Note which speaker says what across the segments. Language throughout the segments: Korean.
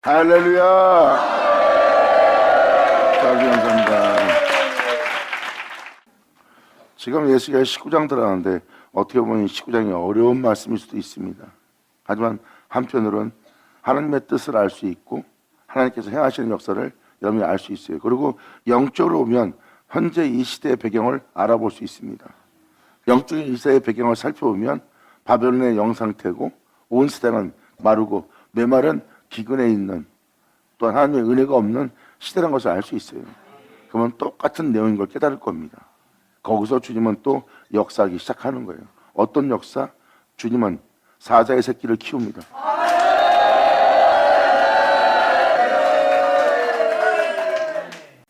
Speaker 1: 할렐루야. 감사합니다. 지금 예수계시 19장 들어가는데 어떻게 보면 19장이 어려운 말씀일 수도 있습니다. 하지만 한편으로는 하나님의 뜻을 알 수 있고 하나님께서 행하시는 역사를 여러분이 알 수 있어요. 그리고 영적으로 보면 현재 이 시대의 배경을 알아볼 수 있습니다. 영적인 이 시대의 배경을 살펴보면 바벨론의 영상태고 온 세상은 마르고 메마른 기근에 있는 또한 하나님의 은혜가 없는 시대라는 것을 알 수 있어요. 그러면 똑같은 내용인 걸 깨달을 겁니다. 거기서 주님은 또 역사하기 시작하는 거예요. 어떤 역사? 주님은 사자의 새끼를 키웁니다.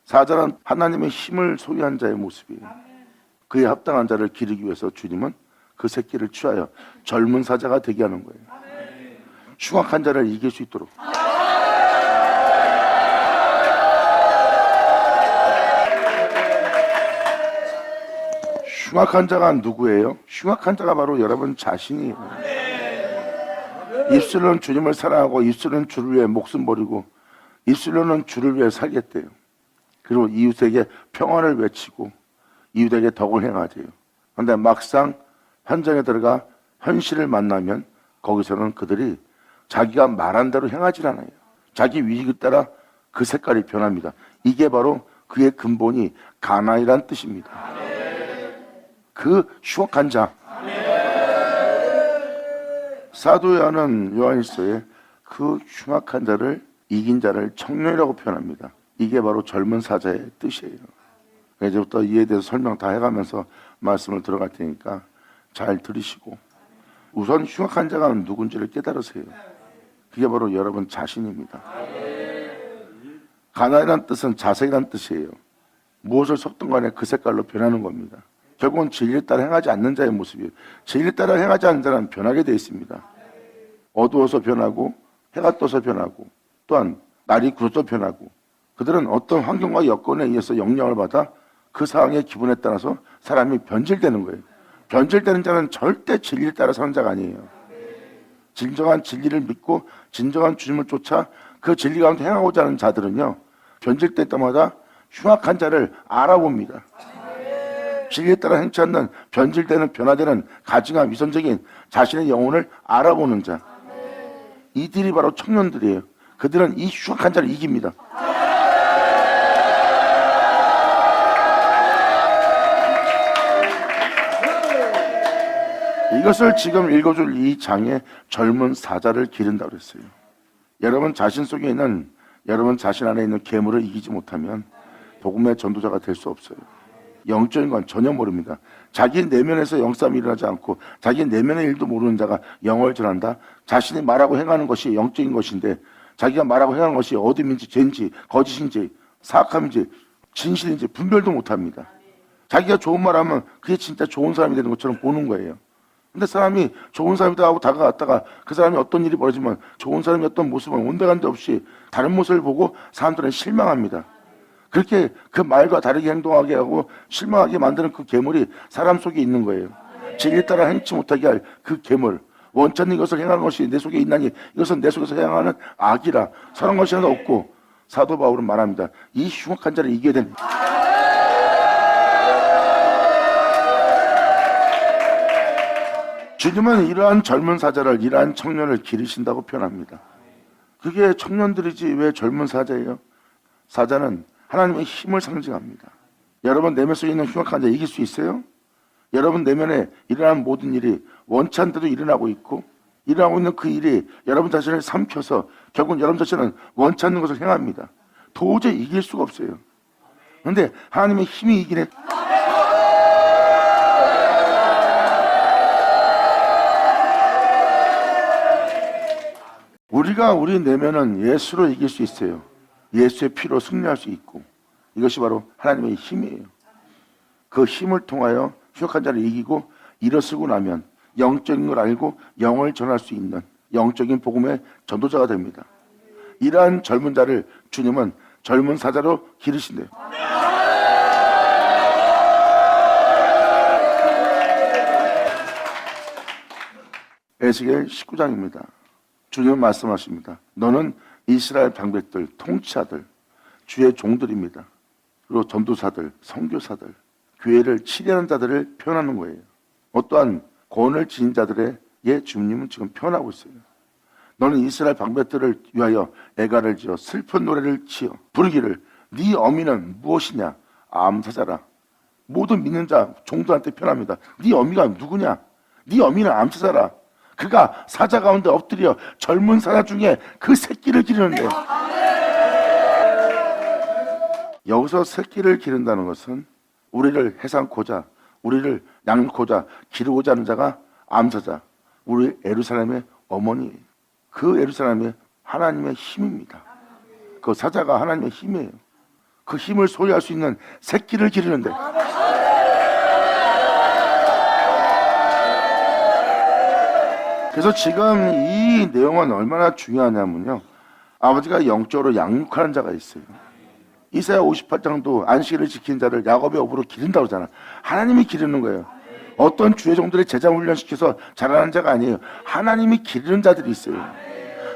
Speaker 1: 사자는 하나님의 힘을 소유한 자의 모습이에요. 그에 합당한 자를 기르기 위해서 주님은 그 새끼를 취하여 젊은 사자가 되게 하는 거예요. 흉악한 자를 이길 수 있도록. 흉악한 자가 누구예요? 흉악한 자가 바로 여러분 자신이에요. 입술로는 주님을 사랑하고 입술로는 주를 위해 목숨 버리고 입술로는 주를 위해 살겠대요. 그리고 이웃에게 평안을 외치고 이웃에게 덕을 행하대요. 그런데 막상 현장에 들어가 현실을 만나면 거기서는 그들이 자기가 말한 대로 행하지 않아요. 자기 위기에 따라 그 색깔이 변합니다. 이게 바로 그의 근본이 가나이란 뜻입니다. 그 흉악한 자. 사도 요한일서에 그 흉악한 자를 이긴 자를 청년이라고 표현합니다. 이게 바로 젊은 사자의 뜻이에요. 이제부터 이에 대해서 설명 다 해가면서 말씀을 들어갈 테니까 잘 들으시고 우선 흉악한 자가 누군지를 깨달으세요. 그게 바로 여러분 자신입니다. 가나이란 뜻은 자색이란 뜻이에요. 무엇을 섞든 간에 그 색깔로 변하는 겁니다. 결국은 진리를 따라 행하지 않는 자의 모습이에요. 진리를 따라 행하지 않는 자는 변하게 되어 있습니다. 어두워서 변하고 해가 떠서 변하고 또한 날이 굳어서 변하고 그들은 어떤 환경과 여건에 의해서 영향을 받아 그 상황의 기분에 따라서 사람이 변질되는 거예요. 변질되는 자는 절대 진리를 따라 사는 자가 아니에요. 진정한 진리를 믿고 진정한 주님을 쫓아 그 진리 가운데 행하고자 하는 자들은요, 변질될 때마다 흉악한 자를 알아봅니다. 진리에 따라 행치 않는 변질되는 변화되는 가증한 위선적인 자신의 영혼을 알아보는 자, 이들이 바로 청년들이에요. 그들은 이 흉악한 자를 이깁니다. 이것을 지금 읽어줄 이 장에 젊은 사자를 기른다고 그랬어요. 여러분 자신 속에 있는 여러분 자신 안에 있는 괴물을 이기지 못하면 복음의 전도자가 될 수 없어요. 영적인 건 전혀 모릅니다. 자기 내면에서 영싸움이 일어나지 않고 자기 내면의 일도 모르는 자가 영을 전한다. 자신이 말하고 행하는 것이 영적인 것인데 자기가 말하고 행하는 것이 어둠인지 죄인지 거짓인지 사악함인지 진실인지 분별도 못합니다. 자기가 좋은 말하면 그게 진짜 좋은 사람이 되는 것처럼 보는 거예요. 근데 사람이 좋은 사람이다 하고 다가갔다가 그 사람이 어떤 일이 벌어지면 좋은 사람이었던 모습은 온데간데 없이 다른 모습을 보고 사람들은 실망합니다. 그렇게 그 말과 다르게 행동하게 하고 실망하게 만드는 그 괴물이 사람 속에 있는 거예요. 진리 따라 행치 못하게 할 그 괴물, 원치 않는 것을 행하는 것이 내 속에 있나니 이것은 내 속에서 행하는 악이라. 선한 것이 하나 없고 사도 바울은 말합니다. 이 흉악한 자를 이겨야 됩니다. 주님은 이러한 젊은 사자를, 이러한 청년을 기르신다고 표현합니다. 그게 청년들이지 왜 젊은 사자예요? 사자는 하나님의 힘을 상징합니다. 여러분 내면 속에 있는 흉악한 자 이길 수 있어요? 여러분 내면에 일어나는 모든 일이 원치 않는데도 일어나고 있고 일어나고 있는 그 일이 여러분 자신을 삼켜서 결국 여러분 자신은 원치 않는 것을 행합니다. 도저히 이길 수가 없어요. 그런데 하나님의 힘이 이기네. 우리가 우리 내면은 예수로 이길 수 있어요. 예수의 피로 승리할 수 있고 이것이 바로 하나님의 힘이에요. 그 힘을 통하여 흉악한 자를 이기고 일어서고 나면 영적인 걸 알고 영을 전할 수 있는 영적인 복음의 전도자가 됩니다. 이러한 젊은 자를 주님은 젊은 사자로 기르신대요. 에스겔 19장입니다. 주님은 말씀하십니다. 너는 이스라엘 방백들, 통치자들, 주의 종들입니다. 그리고 전도사들, 선교사들, 교회를 치려는 자들을 표현하는 거예요. 어떠한 권을 지닌 자들의 주님은 지금 표현하고 있어요. 너는 이스라엘 방백들을 위하여 애가를 지어 슬픈 노래를 지어 부르기를 네 어미는 무엇이냐? 암사자라. 모든 믿는 자 종들한테 표현합니다. 네 어미가 누구냐? 네 어미는 암사자라. 그가 사자 가운데 엎드려 젊은 사자 중에 그 새끼를 기르는데, 여기서 새끼를 기른다는 것은 우리를 해상코자, 우리를 양육코자, 기르고자 하는 자가 암사자, 우리 예루살렘의 어머니예요. 그 예루살렘의 하나님의 힘입니다. 그 사자가 하나님의 힘이에요. 그 힘을 소유할 수 있는 새끼를 기르는데, 그래서 지금 이 내용은 얼마나 중요하냐면요, 아버지가 영적으로 양육하는 자가 있어요. 이사야 58장도 안식일을 지킨 자를 야곱의 업으로 기른다고 하잖아. 하나님이 기르는 거예요. 어떤 주의 종들의 제자 훈련시켜서 자라는 자가 아니에요. 하나님이 기르는 자들이 있어요.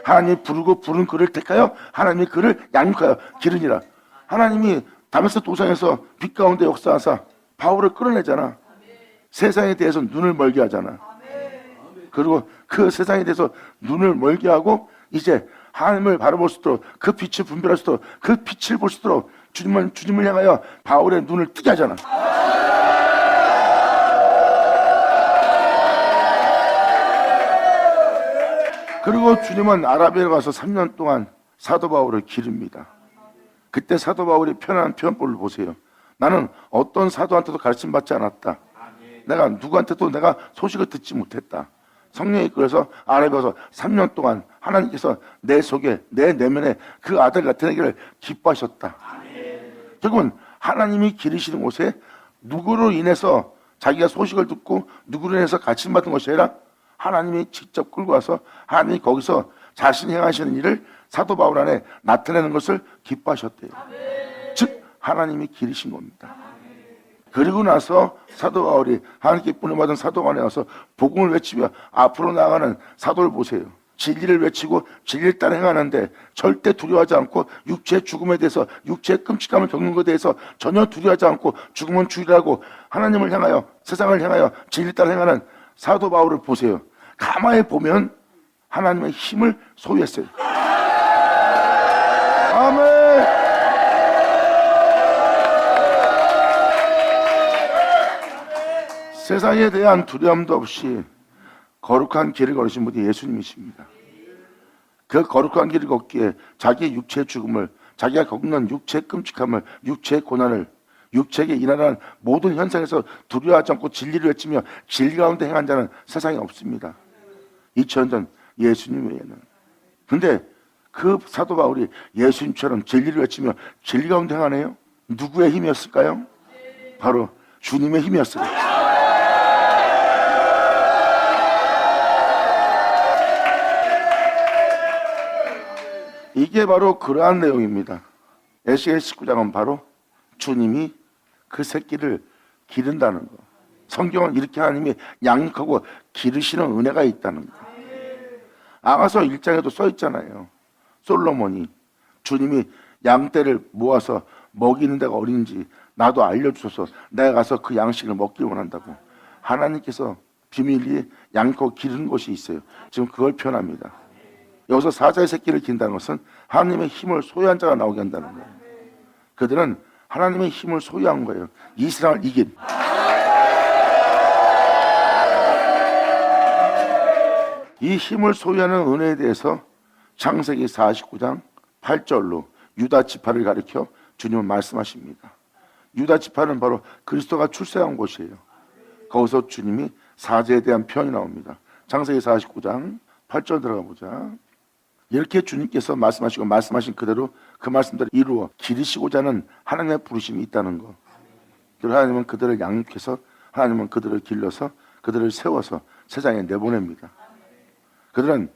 Speaker 1: 하나님이 부르고 부른 그를 택하여 하나님이 그를 양육하여 기르니라. 하나님이 다메섹 도상에서 빛 가운데 역사하사 바울을 끌어내잖아. 세상에 대해서 눈을 멀게 하잖아. 그리고 그 세상에 대해서 눈을 멀게 하고 이제 하나님을 바라볼 수 있도록, 그 빛을 분별할 수 있도록, 그 빛을 볼 수 있도록 주님을 향하여 바울의 눈을 뜨게 하잖아. 그리고 주님은 아라비아에 가서 3년 동안 사도 바울을 기릅니다. 그때 사도 바울이 표현한 표현법을 보세요. 나는 어떤 사도한테도 가르침 받지 않았다. 내가 누구한테도 내가 소식을 듣지 못했다. 성령이 그래서 아라비아에서 3년 동안 하나님께서 내 속에, 내 내면에 그 아들 나타내기를 기뻐하셨다. 결국은 하나님이 기르시는 곳에 누구로 인해서 자기가 소식을 듣고 누구로 인해서 가르침 받은 것이 아니라 하나님이 직접 끌고 와서 하나님이 거기서 자신이 행하시는 일을 사도 바울 안에 나타내는 것을 기뻐하셨대요. 즉 하나님이 기르신 겁니다. 그리고 나서 사도 바울이 하나님께 부름받은 사도관에 와서 복음을 외치며 앞으로 나아가는 사도를 보세요. 진리를 외치고 진리를 따라 행하는데 절대 두려워하지 않고 육체의 죽음에 대해서, 육체의 끔찍함을 겪는 것에 대해서 전혀 두려워하지 않고 죽음은 주의라고 하나님을 향하여, 세상을 향하여 진리를 따라 행하는 사도 바울을 보세요. 가만히 보면 하나님의 힘을 소유했어요. 아멘. 세상에 대한 두려움도 없이 거룩한 길을 걸으신 분이 예수님이십니다. 그 거룩한 길을 걷기에 자기의 육체의 죽음을, 자기가 겪는 육체의 끔찍함을, 육체의 고난을, 육체에게 일어나는 모든 현상에서 두려워하지 않고 진리를 외치며 진리 가운데 행한 자는 세상에 없습니다. 2000년 전 예수님 외에는. 근데 그 사도 바울이 예수님처럼 진리를 외치며 진리 가운데 행하네요. 누구의 힘이었을까요? 바로 주님의 힘이었어요. 이게 바로 그러한 내용입니다. 에스겔 19장은 바로 주님이 그 새끼를 기른다는 거. 성경은 이렇게 하나님이 양육하고 기르시는 은혜가 있다는 거. 아가서 1장에도 써 있잖아요. 솔로몬이 주님이 양떼를 모아서 먹이는 데가 어딘지 나도 알려주셔서 내가 가서 그 양식을 먹기를 원한다고. 하나님께서 비밀리에 양육하고 기르는 것이 있어요. 지금 그걸 표현합니다. 여기서 사자의 새끼를 기른다는 것은 하나님의 힘을 소유한 자가 나오게 한다는 거예요. 그들은 하나님의 힘을 소유한 거예요. 이 세상을 이긴. 이 힘을 소유하는 은혜에 대해서 창세기 49장 8절로 유다 지파를 가리켜 주님은 말씀하십니다. 유다 지파는 바로 그리스도가 출생한 곳이에요. 거기서 주님이 사제에 대한 표현이 나옵니다. 창세기 49장 8절 들어가 보자. 이렇게 주님께서 말씀하시고 말씀하신 그대로 그 말씀대로 이루어 기르시고자 하는 하나님의 부르심이 있다는 것. 하나님은 그들을 양육해서, 하나님은 그들을 길러서, 그들을 세워서 세상에 내보냅니다. 그들은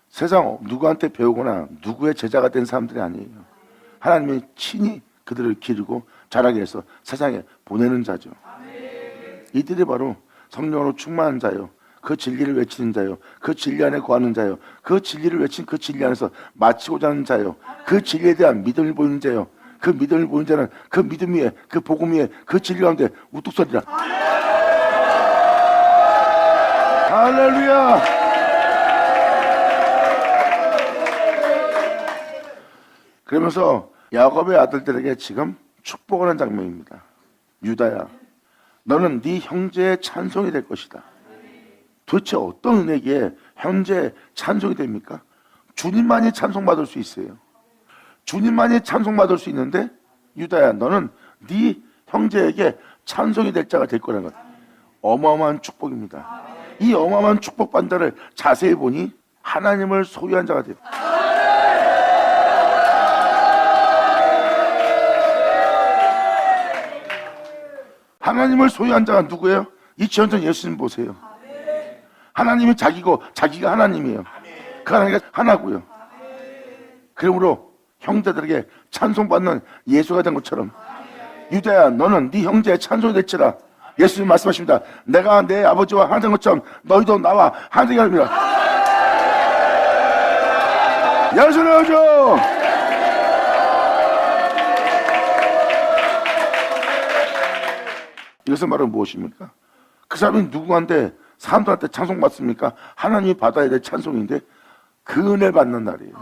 Speaker 1: 세상 누구한테 배우거나 누구의 제자가 된 사람들이 아니에요. 하나님이 친히 그들을 기르고 자라게 해서 세상에 보내는 자죠. 이들이 바로 성령으로 충만한 자요, 그 진리를 외치는 자요, 그 진리 안에 거하는 자요, 그 진리를 외친 그 진리 안에서 마치고자 하는 자요, 그 진리에 대한 믿음을 보이는 자요, 그 믿음을 보이는 자는 그 믿음 위에, 그 복음 위에, 그 진리 가운데 우뚝 서리라. 할렐루야. 그러면서 야곱의 아들들에게 지금 축복하는 장면입니다. 유다야, 너는 네 형제의 찬송이 될 것이다. 도대체 어떤 은혜기에 형제의 찬송이 됩니까? 주님만이 찬송받을 수 있어요. 주님만이 찬송받을 수 있는데, 유다야, 너는 네 형제에게 찬송이 될 자가 될 거라는 것. 어마어마한 축복입니다. 이 어마어마한 축복 반자를 자세히 보니 하나님을 소유한 자가 돼요. 하나님을 소유한 자가 누구예요? 이 지원전 예수님 보세요. 하나님이 자기고 자기가 하나님이에요. 그 하나님이 하나고요. 그러므로 형제들에게 찬송받는 예수가 된 것처럼, 유다야, 너는 네 형제의 찬송이 될지라. 예수님 말씀하십니다. 내가 내 아버지와 하나 된 것처럼 너희도 나와 하나 되게 합니다. 예수님 오죠. 이것은 바로 무엇입니까? 그 사람이 누구한테, 사람들한테 찬송받습니까? 하나님이 받아야 될 찬송인데 그 은혜 받는 날이에요.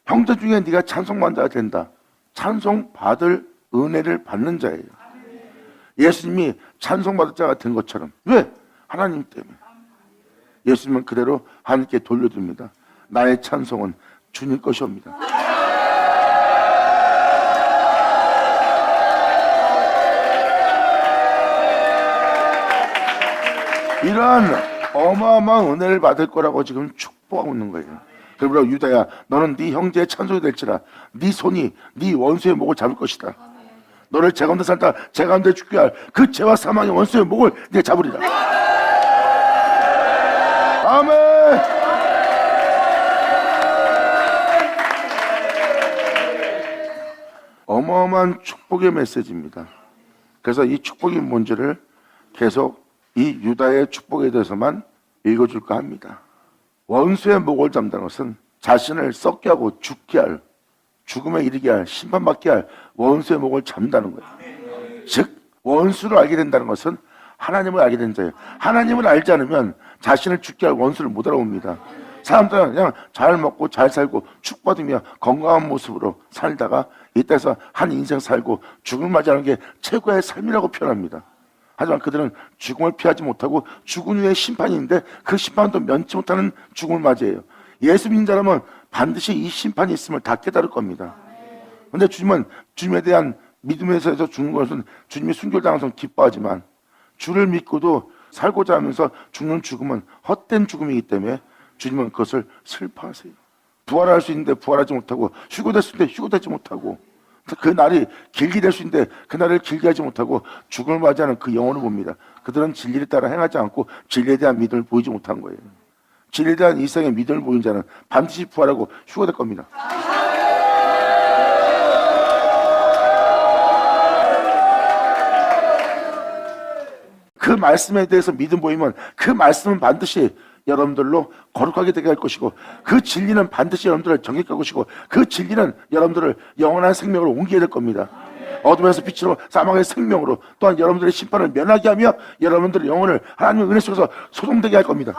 Speaker 1: 형제 중에 네가 찬송받는 자가 된다. 찬송받을 은혜를 받는 자예요. 예수님이 찬송받을 자가 된 것처럼. 왜? 하나님 때문에. 예수님은 그대로 하나님께 돌려줍니다. 나의 찬송은 주님 것이옵니다. 이러한 어마어마한 은혜를 받을 거라고 지금 축복하고 있는 거예요. 그러므로 유다야, 너는 네 형제의 찬송이 될지라. 네 손이 네 원수의 목을 잡을 것이다. 너를 제 가운데 살다 제 가운데 죽게 할 그 죄와 사망의 원수의 목을 네가 잡으리라. 아멘. 어마어마한 축복의 메시지입니다. 그래서 이 축복이 뭔지를 계속 이 유다의 축복에 대해서만 읽어줄까 합니다. 원수의 목을 잡는다는 것은 자신을 썩게 하고 죽게 할, 죽음에 이르게 할, 심판받게 할 원수의 목을 잡는다는 거예요. 즉 원수를 알게 된다는 것은 하나님을 알게 된 자예요. 하나님을 알지 않으면 자신을 죽게 할 원수를 못 알아봅니다. 사람들은 그냥 잘 먹고 잘 살고 축복받으며 건강한 모습으로 살다가 이 땅에서 한 인생 살고 죽음을 맞이하는 게 최고의 삶이라고 표현합니다. 하지만 그들은 죽음을 피하지 못하고 죽은 후에 심판이 있는데 그 심판도 면치 못하는 죽음을 맞이해요. 예수 믿는 사람은 반드시 이 심판이 있음을 다 깨달을 겁니다. 그런데 주님은 주님에 대한 믿음에서 죽는 것은 주님이 순교당한 것은 기뻐하지만, 주를 믿고도 살고자 하면서 죽는 죽음은 헛된 죽음이기 때문에 주님은 그것을 슬퍼하세요. 부활할 수 있는데 부활하지 못하고, 휴거될 수 있는데 휴거되지 못하고, 그 날이 길게 될 수 있는데 그 날을 길게 하지 못하고 죽음을 맞이하는 그 영혼을 봅니다. 그들은 진리를 따라 행하지 않고 진리에 대한 믿음을 보이지 못한 거예요. 진리에 대한 일상의 믿음을 보인 자는 반드시 부활하고 휴거될 겁니다. 그 말씀에 대해서 믿음 보이면 그 말씀은 반드시 여러분들로 거룩하게 되게 할 것이고, 그 진리는 반드시 여러분들을 정결케 할 것이고, 그 진리는 여러분들을 영원한 생명으로 옮기게 될 겁니다. 어둠에서 빛으로, 사망의 생명으로, 또한 여러분들의 심판을 면하게 하며 여러분들의 영혼을 하나님의 은혜 속에서 소송되게 할 겁니다.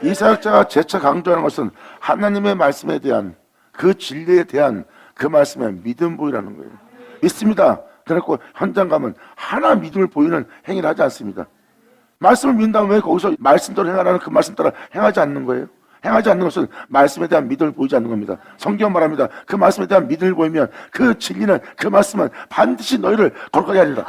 Speaker 1: 이 사역자가 재차 강조하는 것은 하나님의 말씀에 대한, 그 진리에 대한 그 말씀에 믿음 보이라는 거예요. 믿습니다. 그래갖고 현장 가면 하나 믿음을 보이는 행위를 하지 않습니다. 말씀을 믿는다면 왜 거기서 말씀대로 행하라는 그 말씀 따라 행하지 않는 거예요? 행하지 않는 것은 말씀에 대한 믿음을 보이지 않는 겁니다. 성경 말합니다. 그 말씀에 대한 믿음을 보이면 그 진리는, 그 말씀은 반드시 너희를 거룩하게 하리라.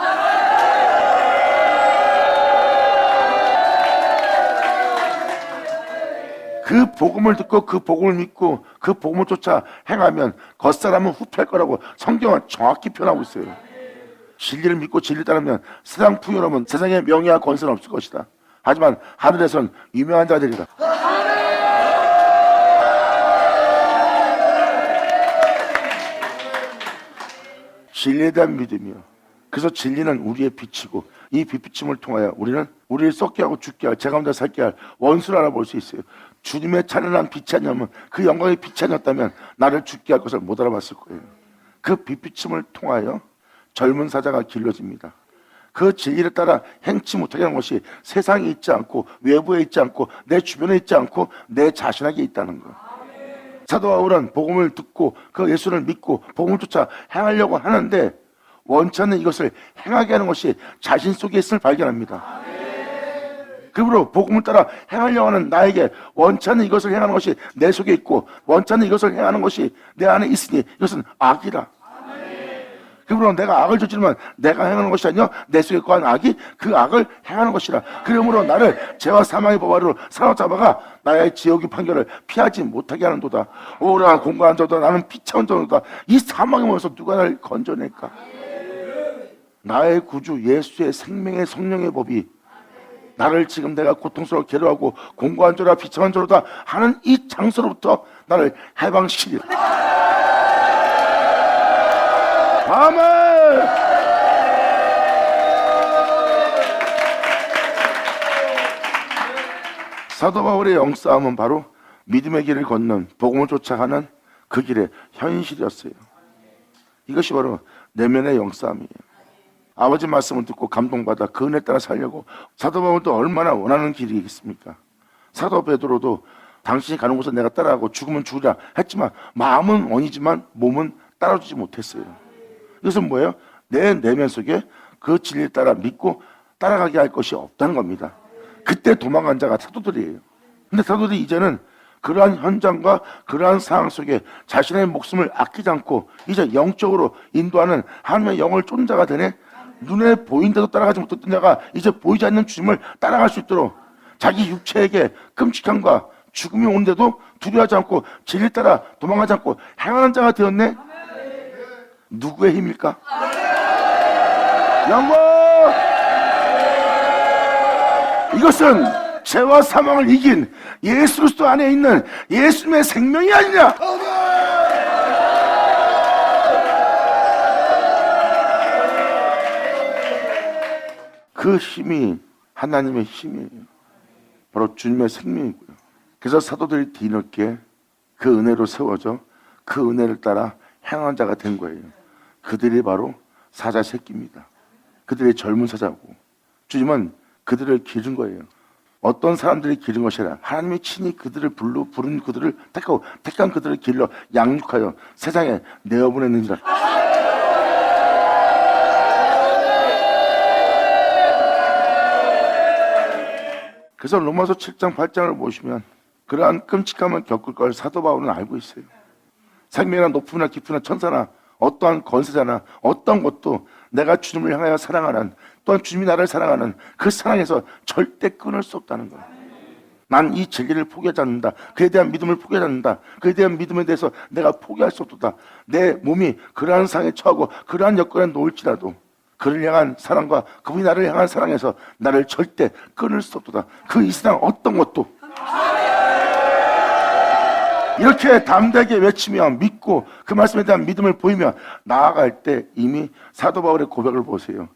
Speaker 1: 그 복음을 듣고 그 복음을 믿고 그 복음을 쫓아 행하면 겉사람은 후패할 거라고 성경은 정확히 표현하고 있어요. 진리를 믿고 진리를 따르면 세상 풍요로움은, 세상에 명예와 권세는 없을 것이다. 하지만 하늘에서는 유명한 자들이다. 진리에 대한 믿음이요, 그래서 진리는 우리의 빛이고 이 빛비침을 통하여 우리는 우리를 썩게 하고 죽게 할 제 가운데 살게 할 원수를 알아볼 수 있어요. 주님의 찬란한 빛이 아니면 그 영광의 빛이 아니었다면 나를 죽게 할 것을 못 알아봤을 거예요. 그 빛비침을 통하여 젊은 사자가 길러집니다. 그 진리를 따라 행치 못하게 하는 것이 세상에 있지 않고 외부에 있지 않고 내 주변에 있지 않고 내 자신에게 있다는 거예요. 사도 바울은 복음을 듣고 그 예수를 믿고 복음을 쫓아 행하려고 하는데 원치 않는 이것을 행하게 하는 것이 자신 속에 있음을 발견합니다. 그러므로 복음을 따라 행하려고 하는 나에게 원치 않는 이것을 행하는 것이 내 속에 있고 원치 않는 이것을 행하는 것이 내 안에 있으니 이것은 악이라. 그러므로 내가 악을 저지르면 내가 행하는 것이 아니요 내 속에 거한 악이 그 악을 행하는 것이라. 그러므로 나를 죄와 사망의 법 아래로 사로잡아가 나의 지옥의 판결을 피하지 못하게 하는도다. 오라 공고한 자도다. 나는 피차온 자도다. 이 사망의 몸에서 누가 나를 건져낼까? 나의 구주 예수의 생명의 성령의 법이 나를 지금 내가 고통스럽게 괴로워하고 공고한 자라 비참한 자로다 하는 이 장소로부터 나를 해방시키리라. 아멘. 사도 바울의 영싸움은 바로 믿음의 길을 걷는 복음을 쫓아가는 그 길의 현실이었어요. 이것이 바로 내면의 영싸움이에요. 아버지 말씀을 듣고 감동받아 그 은혜 따라 살려고 사도 바울도 얼마나 원하는 길이겠습니까? 사도 베드로도 당신이 가는 곳에 내가 따라가고 죽으면 죽으라 했지만 마음은 원이지만 몸은 따라주지 못했어요. 이것은 뭐예요? 내 내면 속에 그 진리를 따라 믿고 따라가게 할 것이 없다는 겁니다. 그때 도망간 자가 사도들이에요. 근데 사도들이 이제는 그러한 현장과 그러한 상황 속에 자신의 목숨을 아끼지 않고 이제 영적으로 인도하는 하나님의 영을 쫓는 자가 되네. 눈에 보인데도 따라가지 못했던 자가 이제 보이지 않는 주님을 따라갈 수 있도록 자기 육체에게 끔찍함과 죽음이 오는데도 두려워하지 않고 진리를 따라 도망가지 않고 행하는 자가 되었네. 누구의 힘일까? 영광! 이것은 죄와 사망을 이긴 예수 그리스도 안에 있는 예수님의 생명이 아니냐? 그 힘이 하나님의 힘이에요. 바로 주님의 생명이고요. 그래서 사도들이 뒤늦게 그 은혜로 세워져 그 은혜를 따라 행한 자가 된 거예요. 그들이 바로 사자 새끼입니다. 그들이 젊은 사자고 주님은 그들을 기른 거예요. 어떤 사람들이 기른 것이 아니라 하나님이 친히 그들을 부른 그들을 택하고 택한 그들을 길러 양육하여 세상에 내어보냈는지라. 그래서 로마서 7장 8장을 보시면 그러한 끔찍함을 겪을 걸 사도 바울은 알고 있어요. 생명이나 높음이나 깊으나 천사나 어떠한 권세자나 어떤 것도 내가 주님을 향하여 사랑하는 또한 주님이 나를 사랑하는 그 사랑에서 절대 끊을 수 없다는 거예요. 난 이 진리를 포기하지 않는다. 그에 대한 믿음을 포기하지 않는다. 그에 대한 믿음에 대해서 내가 포기할 수 없다. 내 몸이 그러한 상에 처하고 그러한 여건에 놓을지라도 그를 향한 사랑과 그분이 나를 향한 사랑에서 나를 절대 끊을 수 없다. 그 이 세상 어떤 것도 이렇게 담대하게 외치며 믿고 그 말씀에 대한 믿음을 보이며 나아갈 때 이미 사도 바울의 고백을 보세요.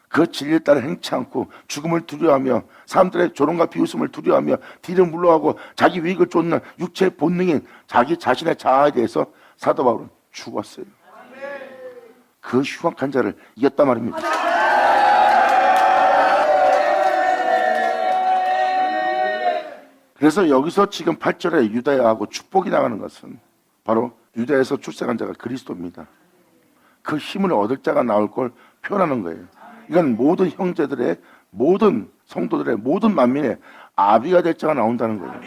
Speaker 1: 그 진리를 따라 행치 않고 죽음을 두려워하며 사람들의 조롱과 비웃음을 두려워하며 뒤를 물러가고 자기 유익을 쫓는 육체의 본능인 자기 자신의 자아에 대해서 사도 바울은 죽었어요. 그 흉악한 자를 이겼단 말입니다. 그래서 여기서 지금 8절에 유다야하고 축복이 나가는 것은 바로 유다에서 출생한 자가 그리스도입니다. 그 힘을 얻을 자가 나올 걸 표현하는 거예요. 이건 모든 형제들의 모든 성도들의 모든 만민의 아비가 될 자가 나온다는 거예요.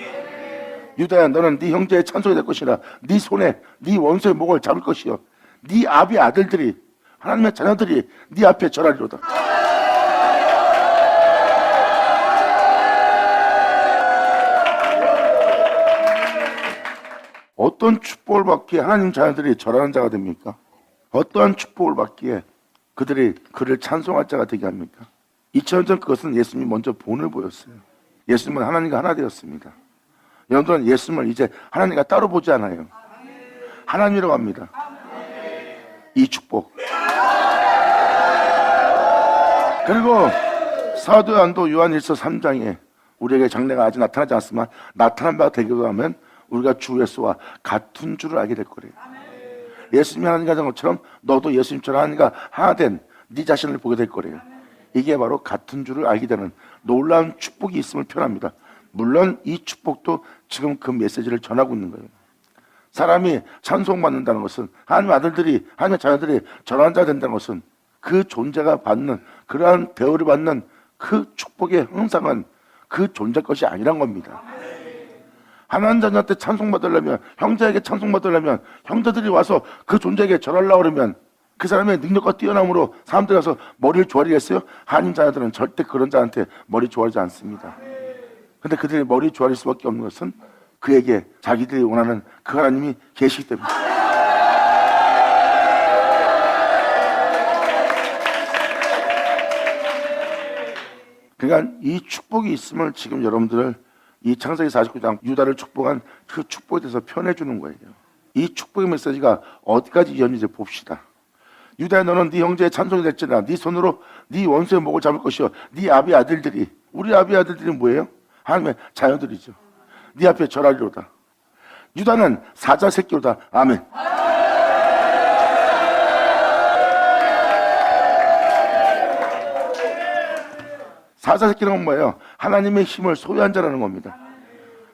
Speaker 1: 유다야 너는 네 형제의 찬송이 될 것이라 네 손에 네 원수의 목을 잡을 것이요 네 아비 아들들이 하나님의 자녀들이 네 앞에 절하리로다. 어떤 축복을 받기에 하나님 자녀들이 절하는 자가 됩니까? 어떠한 축복을 받기에 그들이 그를 찬송할 자가 되게 합니까? 2000년 전 그것은 예수님이 먼저 본을 보였어요. 예수님은 하나님과 하나 되었습니다. 여러분들은 예수님을 이제 하나님과 따로 보지 않아요. 하나님이라고 합니다. 이 축복 그리고 사도 요한도 요한일서 3장에 우리에게 장래가 아직 나타나지 않았지만 나타난 바가 되기도 하면 우리가 주 예수와 같은 줄을 알게 될 거래요. 예수님이 하나님과 하는 것처럼 너도 예수님처럼 하나님과 하나 된 네 자신을 보게 될 거래요. 이게 바로 같은 줄을 알게 되는 놀라운 축복이 있음을 표현합니다. 물론 이 축복도 지금 그 메시지를 전하고 있는 거예요. 사람이 찬송받는다는 것은 하나님의 아들들이, 하나님의 자녀들이 전환자 된다는 것은 그 존재가 받는 그러한 대우를 받는 그 축복의 형상은 그 존재 것이 아니란 겁니다. 하나님 자녀한테 찬송받으려면, 형제에게 찬송받으려면 형제들이 와서 그 존재에게 절하려고 그러면 그 사람의 능력과 뛰어남으로 사람들이 와서 머리를 조아리겠어요? 하나님 자녀들은 절대 그런 자한테 머리 조아리지 않습니다. 근데 그들이 머리 조아릴 수밖에 없는 것은 그에게 자기들이 원하는 그 하나님이 계시기 때문에. 그러니까 이 축복이 있음을 지금 여러분들 이 창세기 49장 유다를 축복한 그 축복에 대해서 표현해 주는 거예요. 이 축복의 메시지가 어디까지 이어지는지 봅시다. 유다야, 너는 네 형제의 찬송이 될지라 네 손으로 네 원수의 목을 잡을 것이요 네 아비 아들들이, 우리 아비 아들들이 뭐예요? 하나님의 자녀들이죠. 네 앞에 절하리로다. 유다는 사자 새끼로다. 아멘. 사자 새끼는 뭐예요? 하나님의 힘을 소유한 자라는 겁니다.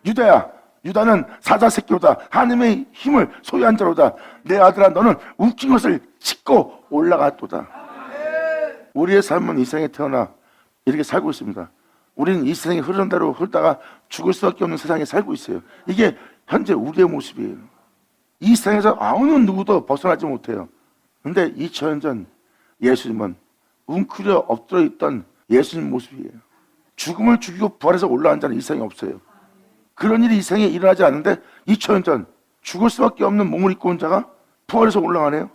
Speaker 1: 유다야, 유다는 사자 새끼로다. 하나님의 힘을 소유한 자로다. 내 아들아, 너는 웃긴 것을 찢고 올라갔도다. 우리의 삶은 이 세상에 태어나 이렇게 살고 있습니다. 우리는 이 세상에 흐르는 대로 흘다가 죽을 수밖에 없는 세상에 살고 있어요. 이게 현재 우리의 모습이에요. 이 세상에서 아무 누구도 벗어나지 못해요. 근데 2000년 전 예수님은 웅크려 엎드려 있던 예수님 모습이에요. 죽음을 죽이고 부활해서 올라간 자는 이 세상에 없어요. 그런 일이 이 세상에 일어나지 않는데 2000년 전 죽을 수밖에 없는 몸을 입고 온 자가 부활해서 올라가네요.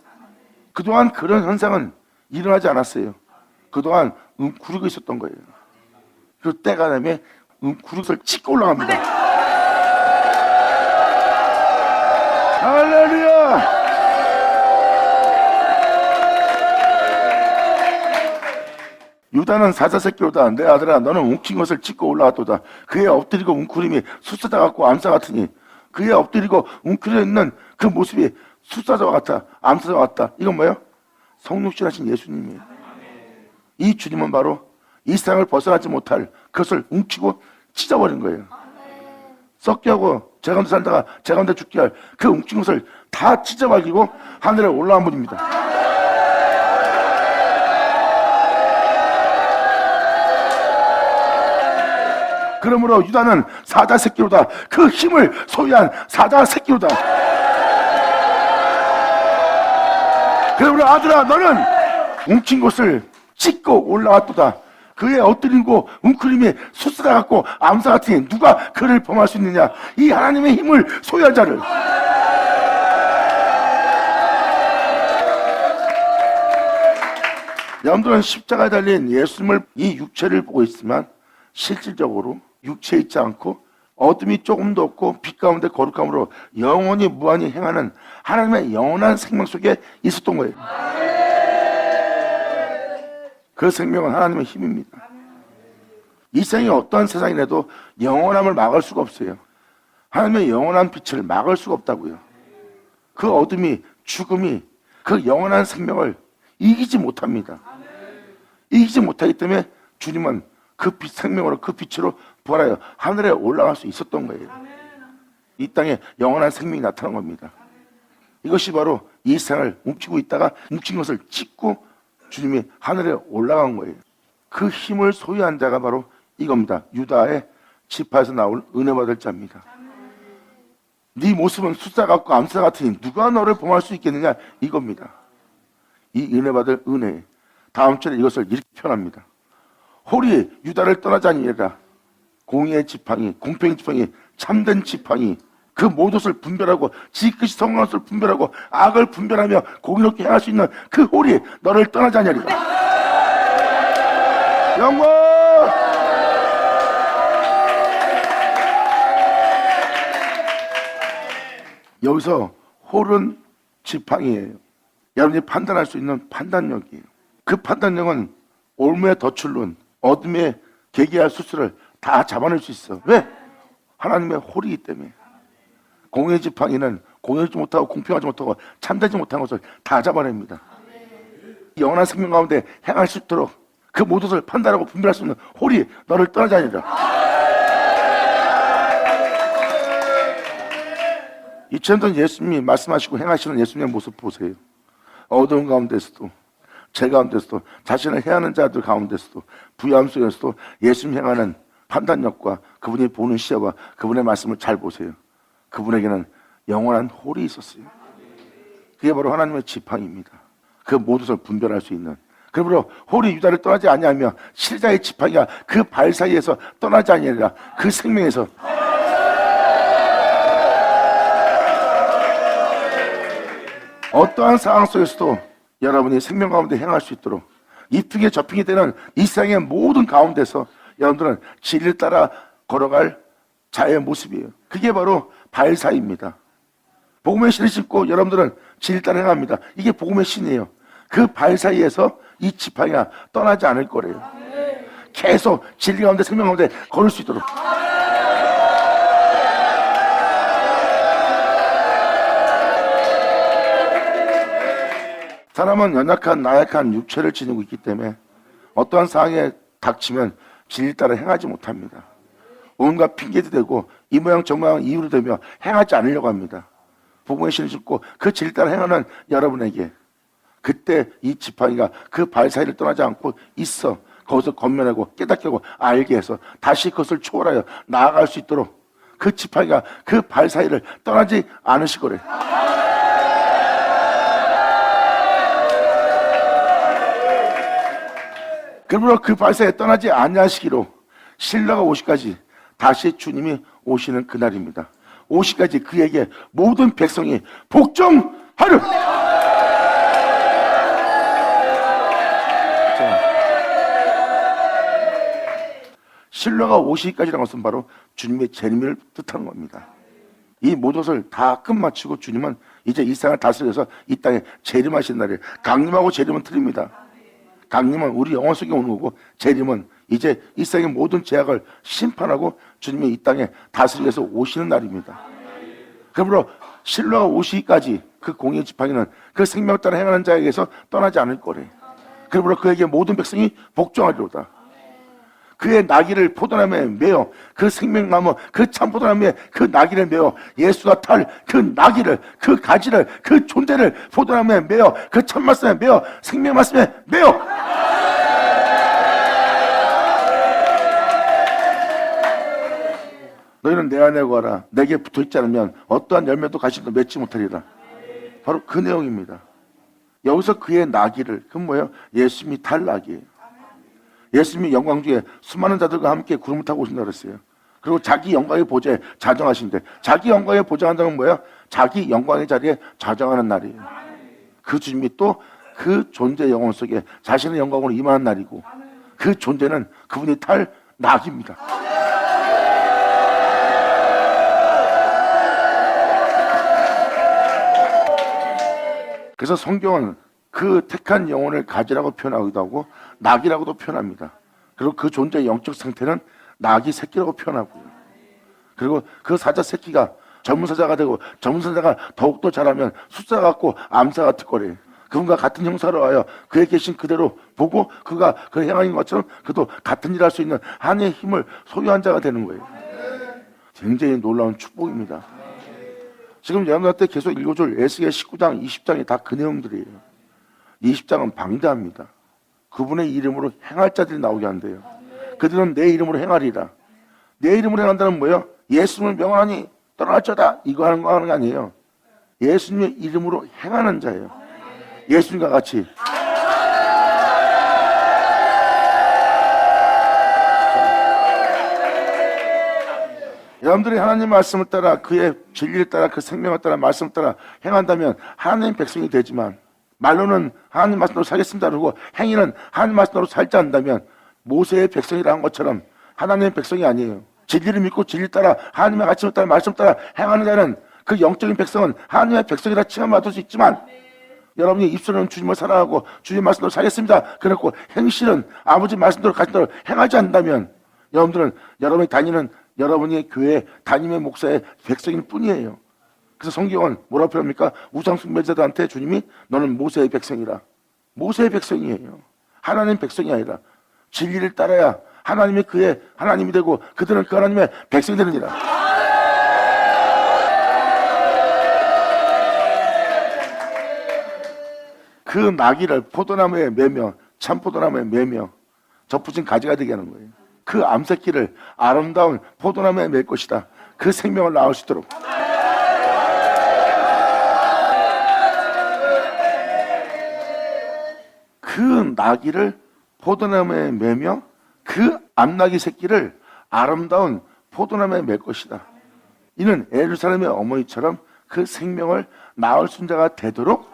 Speaker 1: 그동안 그런 현상은 일어나지 않았어요. 그동안 웅크리고 있었던 거예요. 그 때가 되면 웅크리고서 찢고 올라갑니다. 할렐루야! 유다는 사자 새끼로다. 내 아들아, 너는 웅킨 것을 찢고 올라왔도다. 그의 엎드리고 웅크림이 숫사자 같고 암사 같으니, 그의 엎드리고 웅크려 있는 그 모습이 숫사자와 같아, 암사자와 같다. 이건 뭐예요? 성육신하신 예수님이에요. 이 주님은 바로 이 세상을 벗어나지 못할 그것을 웅키고 찢어버린 거예요. 썩게 하고 제 가운데 살다가 제 가운데 죽게 할 그 웅킨 것을 다 찢어버리고 하늘에 올라간 분입니다. 그러므로 유다는 사자 새끼로다. 그 힘을 소유한 사자 새끼로다. 그러므로 아들아, 너는 웅킨 곳을 찢고 올라왔도다. 그의 엎드리고 웅크림이 숫사자 같고 암사 같으니 누가 그를 범할 수 있느냐? 이 하나님의 힘을 소유한 자를. 여러분들은 십자가에 달린 예수님을, 이 육체를 보고 있지만 실질적으로 육체에 있지 않고 어둠이 조금도 없고 빛 가운데 거룩함으로 영원히 무한히 행하는 하나님의 영원한 생명 속에 있었던 거예요. 그 생명은 하나님의 힘입니다. 이 세상이 어떠한 세상이라도 영원함을 막을 수가 없어요. 하나님의 영원한 빛을 막을 수가 없다고요. 그 어둠이, 죽음이 그 영원한 생명을 이기지 못합니다. 이기지 못하기 때문에 주님은 그 빛, 생명으로 그 빛으로 부활하여 하늘에 올라갈 수 있었던 거예요. 이 땅에 영원한 생명이 나타난 겁니다. 이것이 바로 이 세상을 뭉치고 있다가 뭉친 것을 찢고 주님이 하늘에 올라간 거예요. 그 힘을 소유한 자가 바로 이겁니다. 유다의 지파에서 나올 은혜 받을 자입니다. 네 모습은 숫사 같고 암사 같으니 누가 너를 범할 수 있겠느냐? 이겁니다. 이 은혜 받을 은혜. 다음 절에 이것을 이렇게 표현합니다. 홀이 유다를 떠나지 아니하리라. 공의의 지팡이, 공평의 지팡이, 참된 지팡이, 그 모든 것을 분별하고 지극히 성공한 것을 분별하고 악을 분별하며 공의롭게 행할 수 있는 그 홀이 너를 떠나지 아니하리라. 영광! 여기서 홀은 지팡이예요. 여러분이 판단할 수 있는 판단력이에요. 그 판단력은 올무에 덫을룬 어둠에 계기할 수수를 다 잡아낼 수 있어. 왜? 하나님의 홀이기 때문에. 공의의 지팡이는 공의하지 못하고 공평하지 못하고 참되지 못한 것을 다 잡아냅니다. 영원한 생명 가운데 행할 수 있도록 그 모든 것을 판단하고 분별할 수 있는 홀이 너를 떠나지 아니라. 2000년 전 예수님이 말씀하시고 행하시는 예수님의 모습 보세요. 어두운 가운데서도 제 가운데서도 자신을 해하는 자들 가운데서도 부유함 속에서도 예수님 행하는 판단력과 그분이 보는 시야와 그분의 말씀을 잘 보세요. 그분에게는 영원한 홀이 있었어요. 그게 바로 하나님의 지팡이입니다. 그 모든 것을 분별할 수 있는. 그러므로 홀이 유다를 떠나지 아니하며 실자의 지팡이가 그 발 사이에서 떠나지 아니하리라. 그 생명에서 어떠한 상황 속에서도 여러분이 생명 가운데 행할 수 있도록 이쪽에 접힌이 되는 이 세상의 모든 가운데서 여러분들은 진리를 따라 걸어갈 자의 모습이에요. 그게 바로 발 사이입니다. 복음의 신을 신고 여러분들은 진리를 따라 행합니다. 이게 복음의 신이에요. 그 발 사이에서 이 지팡이가 떠나지 않을 거래요. 계속 진리 가운데 생명 가운데 걸을 수 있도록. 사람은 연약한 나약한 육체를 지니고 있기 때문에 어떠한 상황에 닥치면 진리 따라 행하지 못합니다. 온갖 핑계도 되고 이 모양 저 모양 이유로 되며 행하지 않으려고 합니다. 복음의 신을 신고 그 진리 따라 행하는 여러분에게 그때 이 지팡이가 그 발 사이를 떠나지 않고 있어. 거기서 건면하고 깨닫게 하고 알게 해서 다시 그것을 초월하여 나아갈 수 있도록 그 지팡이가 그 발 사이를 떠나지 않으실 거래. 그러므로 그 발 사이에 떠나지 아니하시기로 신라가 오시까지 다시 주님이 오시는 그날입니다. 오시까지 그에게 모든 백성이 복종하려. 신라가 오시기까지라는 것은 바로 주님의 재림을 뜻하는 겁니다. 이 모든 것을 다 끝마치고 주님은 이제 이 세상을 다스려서 이 땅에 재림하신 날이에요. 강림하고 재림은 틀립니다. 강림은 우리 영혼 속에 오는 거고 재림은 이제 이 세상의 모든 죄악을 심판하고 주님이 이 땅에 다스리기 위해서 오시는 날입니다. 그러므로 신라가 오시기까지 그 공의의 지팡이는 그 생명을 따라 행하는 자에게서 떠나지 않을 거래. 그러므로 그에게 모든 백성이 복종하리로다. 그의 나귀를 포도나무에 매어 그 생명나무 그 참포도나무에 그 나귀를 매어 예수가 탈 그 나귀를 그 가지를 그 존재를 포도나무에 매어 그 참말씀에 매어 생명말씀에 매어 너희는 내 안에 거하라. 내게 붙어있지 않으면 어떠한 열매도 가시도 맺지 못하리라. 바로 그 내용입니다. 여기서 그의 나귀를 그건 뭐예요? 예수님이 탈 나귀예요. 예수님이 영광 중에 수많은 자들과 함께 구름을 타고 오신다고 그랬어요. 그리고 자기 영광의 보좌에 자정하신대. 자기 영광에 보좌한다는 뭐예요? 자기 영광의 자리에 자정하는 날이에요. 그 주님이 또 그 존재 영혼 속에 자신의 영광으로 임하는 날이고 그 존재는 그분이 탈 낙입니다. 그래서 성경은 그 택한 영혼을 가지라고 표현하기도 하고 낙이라고도 표현합니다. 그리고 그 존재의 영적 상태는 낙이 새끼라고 표현하고요. 그리고 그 사자 새끼가 전문사자가 되고 전문사자가 더욱더 자라면 숫자 같고 암사 같을 거래요. 그분과 같은 형사로 하여 그에 계신 그대로 보고 그가 그 행하는 것처럼 그도 같은 일을 할 수 있는 한의 힘을 소유한 자가 되는 거예요. 굉장히 놀라운 축복입니다. 지금 여러분한테 계속 읽어줄 에스겔 19장, 20장이 다 그 내용들이에요. 20장은 방대합니다. 그분의 이름으로 행할 자들이 나오게 한대요. 그들은 내 이름으로 행하리라. 내 이름으로 행한다는 뭐예요? 예수님을 명하니 떠날자다 이거 하는 거 하는 게 아니에요. 예수님의 이름으로 행하는 자예요. 예수님과 같이. 여러분들이 하나님 말씀을 따라 그의 진리를 따라 그 생명을 따라 말씀을 따라 행한다면 하나님 백성이 되지만 말로는 하나님 말씀으로 살겠습니다 그러고 행위는 하나님 말씀으로 살지 않는다면 모세의 백성이라는 것처럼 하나님의 백성이 아니에요. 진리를 믿고 진리 따라 하나님의 가르침을 따라 말씀 따라 행하는 자는 그 영적인 백성은 하나님의 백성이라 칭함을 받을 수 있지만 여러분의 입술은 주님을 사랑하고 주님 말씀대로 살겠습니다. 그렇고 행실은 아버지 말씀대로 가신 대로 행하지 않는다면 여러분들은 여러분이 다니는 여러분의 교회 담임의 목사의 백성일 뿐이에요. 그래서 성경은 뭐라고 표현합니까? 우상 숭배자들한테 주님이 너는 모세의 백성이라. 모세의 백성이에요. 하나님 백성이 아니라 진리를 따라야 하나님이 그의 하나님이 되고 그들은 그 하나님의 백성이 되느니라. 그 나귀를 포도나무에 매며 참포도나무에 매며 접붙인 가지가 되게 하는 거예요. 그 암새끼를 아름다운 포도나무에 맬 것이다. 그 생명을 낳을 수 있도록. 그 나귀를 포도나무에 매며 그 암나귀 새끼를 아름다운 포도나무에 맬 것이다. 이는 예루살렘의 어머니처럼 그 생명을 낳을 순자가 되도록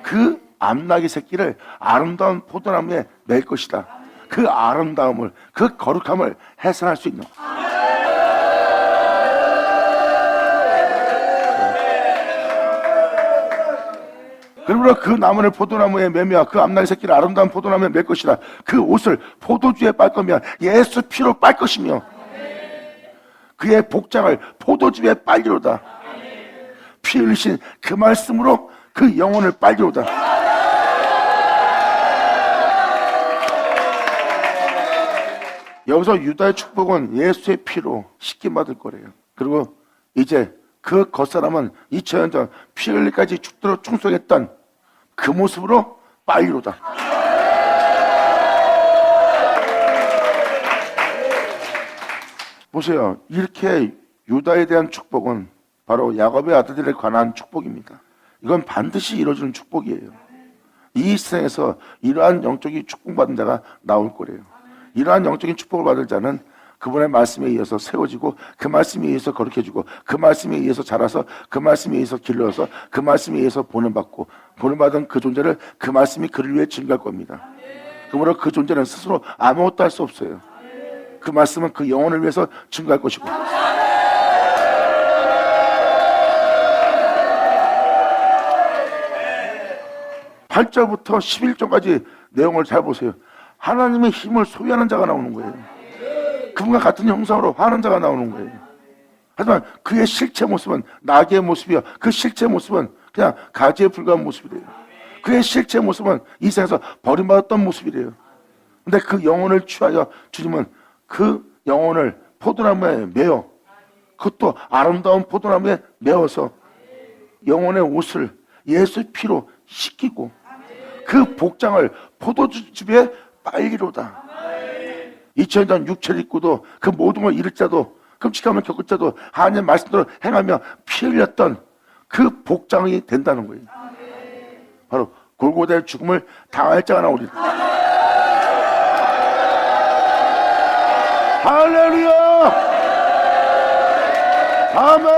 Speaker 1: 그 암나귀 새끼를 아름다운 포도나무에 맬 것이다. 그 아름다움을, 그 거룩함을 해산할 수 있는. 그러므로 그 나무를 포도나무에 매며 그 앞날 새끼를 아름다운 포도나무에 맬 것이라. 그 옷을 포도주에 빨 거면 예수 피로 빨 것이며 그의 복장을 포도주에 빨리로다. 피 흘리신 그 말씀으로 그 영혼을 빨리로다. 여기서 유다의 축복은 예수의 피로 씻김 받을 거래요. 그리고 이제 그 겉사람은 2000년 전 피 흘리까지 죽도록 충성했던 그 모습으로 빨리로다. 보세요. 이렇게 유다에 대한 축복은 바로 야곱의 아들들에 관한 축복입니다. 이건 반드시 이루어지는 축복이에요. 이 세상에서 이러한 영적인 축복받은 자가 나올 거래요. 이러한 영적인 축복을 받을 자는 그분의 말씀에 의해서 세워지고 그 말씀에 의해서 거룩해지고 그 말씀에 의해서 자라서 그 말씀에 의해서 길러서 그 말씀에 의해서 본을받고 본을받은 그 존재를 그 말씀이 그를 위해 증거할 겁니다. 그러므로 그 존재는 스스로 아무것도 할 수 없어요. 그 말씀은 그 영혼을 위해서 증거할 것이고. 8절부터 11절까지 내용을 잘 보세요. 하나님의 힘을 소유하는 자가 나오는 거예요. 그분과 같은 형상으로 하는 자가 나오는 거예요. 하지만 그의 실체 모습은 나귀의 모습이요. 그 실체 모습은 그냥 가지에 불과한 모습이래요. 그의 실체 모습은 이 세상에서 버림받았던 모습이래요. 근데 그 영혼을 취하여 주님은 그 영혼을 포도나무에 매어, 그것도 아름다운 포도나무에 매어서 영혼의 옷을 예수 피로 씻기고 그 복장을 포도주에 빨리로다. 2000년 육체를 입고도 그 모든 걸 잃을 자도 끔찍함을 겪을 자도 하나님의 말씀대로 행하며 피 흘렸던 그 복장이 된다는 거예요. 바로 골고다의 죽음을 당할 자가 나오리라. 할렐루야! 아멘!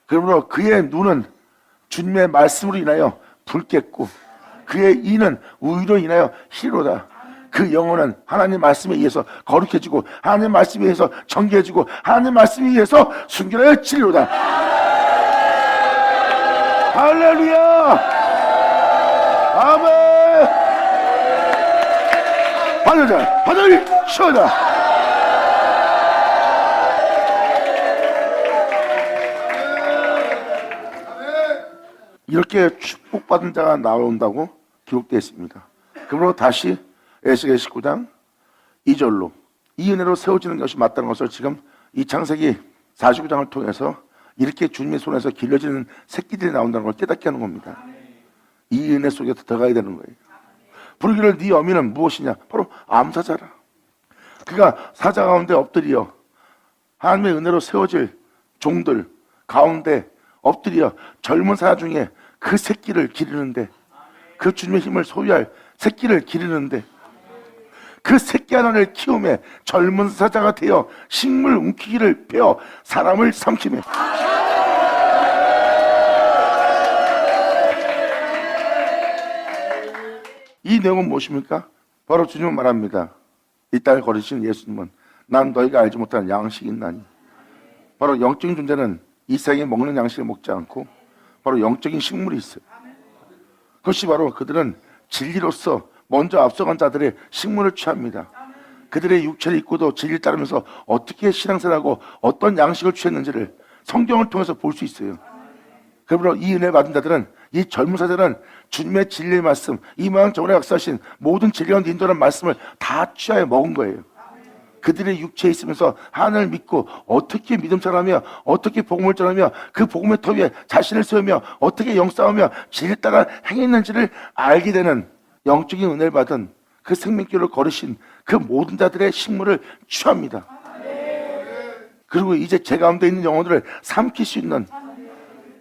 Speaker 1: 그러므로 그의 눈은 주님의 말씀으로 인하여 붉겠고 그의 이는 우유로 인하여 희로다. 그 영혼은 하나님 말씀에 의해서 거룩해지고 하나님 말씀에 의해서 정결해지고 하나님 말씀에 의해서 순결하여 진리로다. 할렐루야! 아멘! 받으자! 받으리! 쉬어다! 이렇게 축복받은 자가 나온다고 기록되어 있습니다. 그러므로 다시 에스겔 19장 2절로 이 은혜로 세워지는 것이 맞다는 것을 지금 이 창세기 49장을 통해서 이렇게 주님의 손에서 길러지는 새끼들이 나온다는 걸 깨닫게 하는 겁니다. 이 은혜 속에 들어가야 되는 거예요. 부르기를 네 어미는 무엇이냐? 바로 암사자라. 그가 사자 가운데 엎드려 하나님의 은혜로 세워질 종들 가운데 엎드려 젊은 사자 중에 그 새끼를 기르는데 그 주님의 힘을 소유할 새끼를 기르는데 그 새끼 하나를 키우며 젊은 사자가 되어 식물 움키기를 베어 사람을 삼키며 이 내용은 무엇입니까? 바로 주님은 말합니다. 이 땅을 걸으신 예수님은 난 너희가 알지 못하는 양식이 있나니 바로 영적인 존재는 이 세상에 먹는 양식을 먹지 않고 바로 영적인 식물이 있어요. 그것이 바로 그들은 진리로서 먼저 앞서간 자들의 식물을 취합니다. 그들의 육체를 입고도 진리를 따르면서 어떻게 신앙생활하고 어떤 양식을 취했는지를 성경을 통해서 볼 수 있어요. 그러므로 이 은혜 받은 자들은, 이 젊은 사자들은 주님의 진리의 말씀, 이 모양 저번에 역사하신 모든 진리와 인도라는 말씀을 다 취하여 먹은 거예요. 그들의 육체에 있으면서 하나님을 믿고 어떻게 믿음 생활하며 어떻게 복음을 전하며 그 복음의 터 위에 자신을 세우며 어떻게 영싸우며 진리를 따라 행했는지를 알게 되는 영적인 은혜를 받은 그 생명길을 걸으신 그 모든 자들의 식물을 취합니다. 그리고 이제 제 가운데 있는 영혼들을 삼킬 수 있는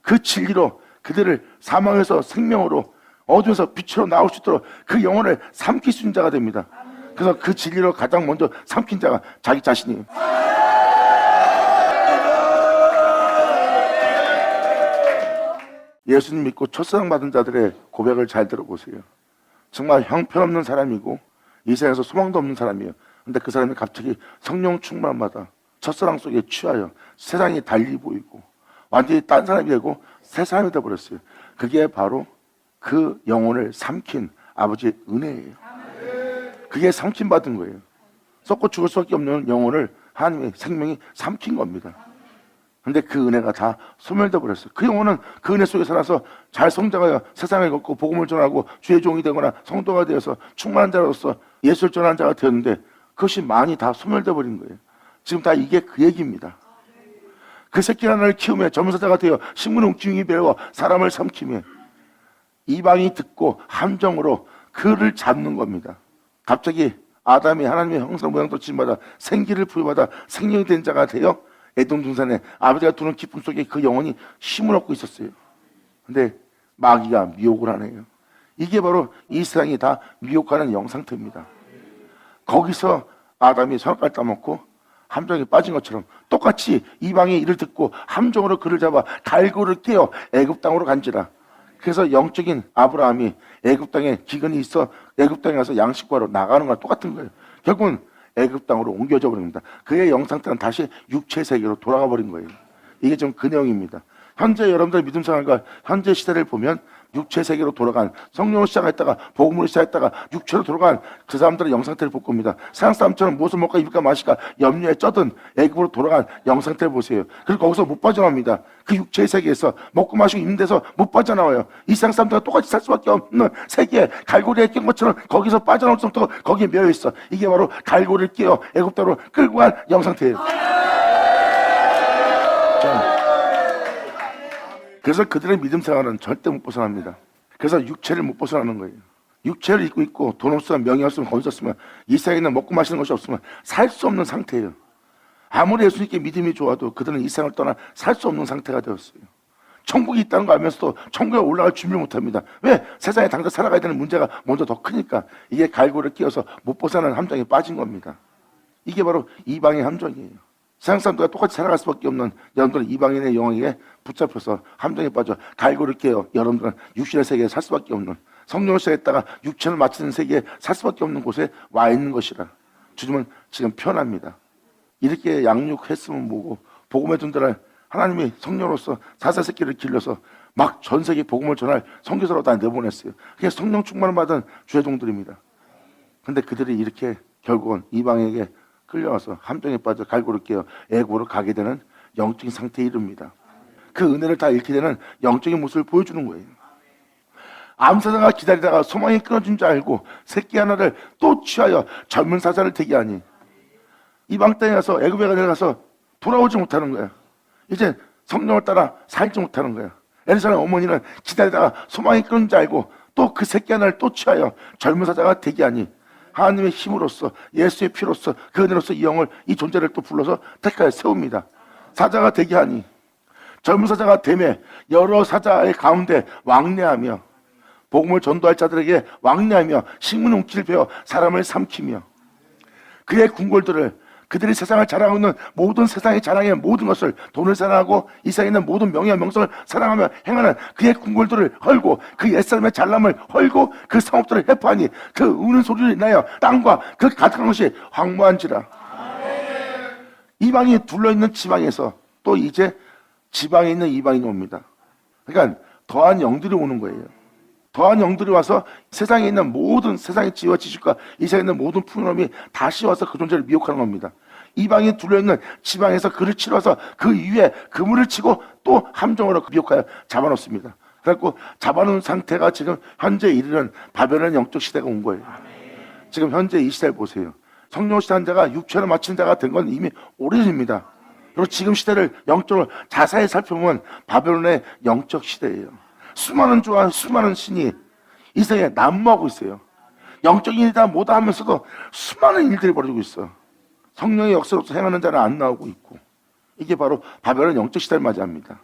Speaker 1: 그 진리로 그들을 사망에서 생명으로, 어둠에서 빛으로 나올 수 있도록 그 영혼을 삼킬 수 있는 자가 됩니다. 그래서 그 진리로 가장 먼저 삼킨 자가 자기 자신이에요. 예수님 믿고 첫사랑 받은 자들의 고백을 잘 들어보세요. 정말 형편없는 사람이고 이 세상에서 소망도 없는 사람이에요. 근데 그 사람이 갑자기 성령 충만마다 첫사랑 속에 취하여 세상이 달리 보이고 완전히 딴 사람이 되고 새 사람이 되어버렸어요. 그게 바로 그 영혼을 삼킨 아버지의 은혜예요. 그게 삼킴받은 거예요. 썩고 죽을 수밖에 없는 영혼을 하나님의 생명이 삼킨 겁니다. 근데 그 은혜가 다 소멸돼 버렸어요. 그 영혼은 그 은혜 속에 살아서 잘 성장하여 세상을 걷고 복음을 전하고 주의 종이 되거나 성도가 되어서 충만한 자로서 예수를 전하는 자가 되었는데 그것이 많이 다 소멸돼 버린 거예요. 지금 다 이게 그 얘기입니다. 그 새끼 하나를 키우며 전문사자가 되어 식물 웅충이 배워 사람을 삼키며 이방이 듣고 함정으로 그를 잡는 겁니다. 갑자기 아담이 하나님의 형상 모양도 지음받아 생기를 부여받아 생명이 된 자가 되어 에돔 등산에 아버지가 두는 기쁨 속에 그 영혼이 힘을 얻고 있었어요. 근데 마귀가 미혹을 하네요. 이게 바로 이 세상이 다 미혹하는 영상태입니다. 거기서 아담이 선악과를 따먹고 함정에 빠진 것처럼 똑같이 이방의 일을 듣고 함정으로 그를 잡아 갈고를 깨어 애굽 땅으로 간지라. 그래서 영적인 아브라함이 애굽 땅에 기근이 있어 애굽 땅에 가서 양식 구하러 나가는 거랑 똑같은 거예요. 결국은 애굽 땅으로 옮겨져 버립니다. 그의 영상태는 다시 육체 세계로 돌아가 버린 거예요. 이게 좀 그 내용입니다. 현재 여러분들의 믿음 생활과 현재 시대를 보면 육체 세계로 돌아간, 성령으로 시작했다가 복음으로 시작했다가 육체로 돌아간 그 사람들의 영상태를 볼 겁니다. 세상 사람처럼 무엇을 먹을까 입을까 마실까 염려에 쩌든 애굽으로 돌아간 영상태를 보세요. 그리고 거기서 못 빠져나옵니다. 그 육체의 세계에서 먹고 마시고 입는 데서 못 빠져나와요. 이 세상 사람들과 똑같이 살 수밖에 없는 세계에 갈고리에 낀 것처럼 거기서 빠져나올 수 없도록 거기에 매여 있어. 이게 바로 갈고리를 끼어 애굽 땅으로 끌고 간 영상태예요. 그래서 그들의 믿음 생활은 절대 못 벗어납니다. 그래서 육체를 못 벗어나는 거예요. 육체를 입고 있고 돈 없으면 명예 없으면 거기 없으면 이 세상에는 먹고 마시는 것이 없으면 살 수 없는 상태예요. 아무리 예수님께 믿음이 좋아도 그들은 이 세상을 떠나 살 수 없는 상태가 되었어요. 천국이 있다는 거 알면서도 천국에 올라갈 준비를 못합니다. 왜? 세상에 당장 살아가야 되는 문제가 먼저 더 크니까. 이게 갈고리를 끼워서 못 벗어나는 함정에 빠진 겁니다. 이게 바로 이방의 함정이에요. 세상 사람들과 똑같이 살아갈 수밖에 없는 여러분들은 이방인의 영향에 붙잡혀서 함정에 빠져 갈고리를 깨어 여러분들은 육신의 세계에 살 수밖에 없는, 성령을 시작했다가 육체를 마치는 세계에 살 수밖에 없는 곳에 와 있는 것이라. 주님은 지금 편합니다. 이렇게 양육했으면 뭐고 복음의 존재를 하나님이 성령으로서 사사새끼를 길러서 막 전 세계 복음을 전할 선교사로 다 내보냈어요. 그게 성령 충만을 받은 주의 종들입니다. 근데 그들이 이렇게 결국은 이방에게 끌려와서 함정에 빠져 갈고리를 깨어 애굽으로 가게 되는 영적인 상태에 이릅니다. 그 은혜를 다 잃게 되는 영적인 모습을 보여주는 거예요. 암사자가 기다리다가 소망이 끊어진 줄 알고 새끼 하나를 또 취하여 젊은 사자를 대기하니 이방 땅에 가서 애굽에 내려가서 돌아오지 못하는 거야. 이제 성령을 따라 살지 못하는 거야. 엘리사의 어머니는 기다리다가 소망이 끊어진 줄 알고 또 그 새끼 하나를 또 취하여 젊은 사자가 대기하니 하나님의 힘으로써 예수의 피로써 그 은혜로서 이 영을, 이 존재를 또 불러서 택하여 세웁니다. 사자가 대기하니 젊은 사자가 되매 여러 사자의 가운데 왕래하며 복음을 전도할 자들에게 왕래하며 식물 웅키를 베어 사람을 삼키며 그의 궁궐들을, 그들이 세상을 자랑하고 있는 모든 세상의 자랑의 모든 것을, 돈을 사랑하고 이 세상에 있는 모든 명예와 명성을 사랑하며 행하는 그의 궁궐들을 헐고 그 옛사람의 잘남을 헐고 그 성읍들을 해파하니 그 우는 소리를 인하여 땅과 그 가득한 것이 황무한지라. 이방이 둘러있는 지방에서 또 이제 지방에 있는 이방인이 옵니다. 그러니까 더한 영들이 오는 거예요. 더한 영들이 와서 세상에 있는 모든 세상의 지혜와 지식과 이 세상에 있는 모든 풍요로움이 다시 와서 그 존재를 미혹하는 겁니다. 이방이 둘러있는 지방에서 그를 치러 와서 그 위에 그물을 치고 또 함정으로 미혹하여 잡아놓습니다. 그래갖고 잡아놓은 상태가 지금 현재 이르는 바벨론 영적 시대가 온 거예요. 지금 현재 이 시대를 보세요. 성령 시대한 자가 육체를 마친 자가 된 건 이미 오래전입니다. 그리고 지금 시대를 영적으로 자세히 살펴보면 바벨론의 영적 시대예요. 수많은 주와 수많은 신이 이 세상에 난무하고 있어요. 영적인 일이다 뭐다 하면서도 수많은 일들이 벌어지고 있어. 성령의 역사로서 행하는 자는 안 나오고 있고, 이게 바로 바벨론 영적 시대를 맞이합니다.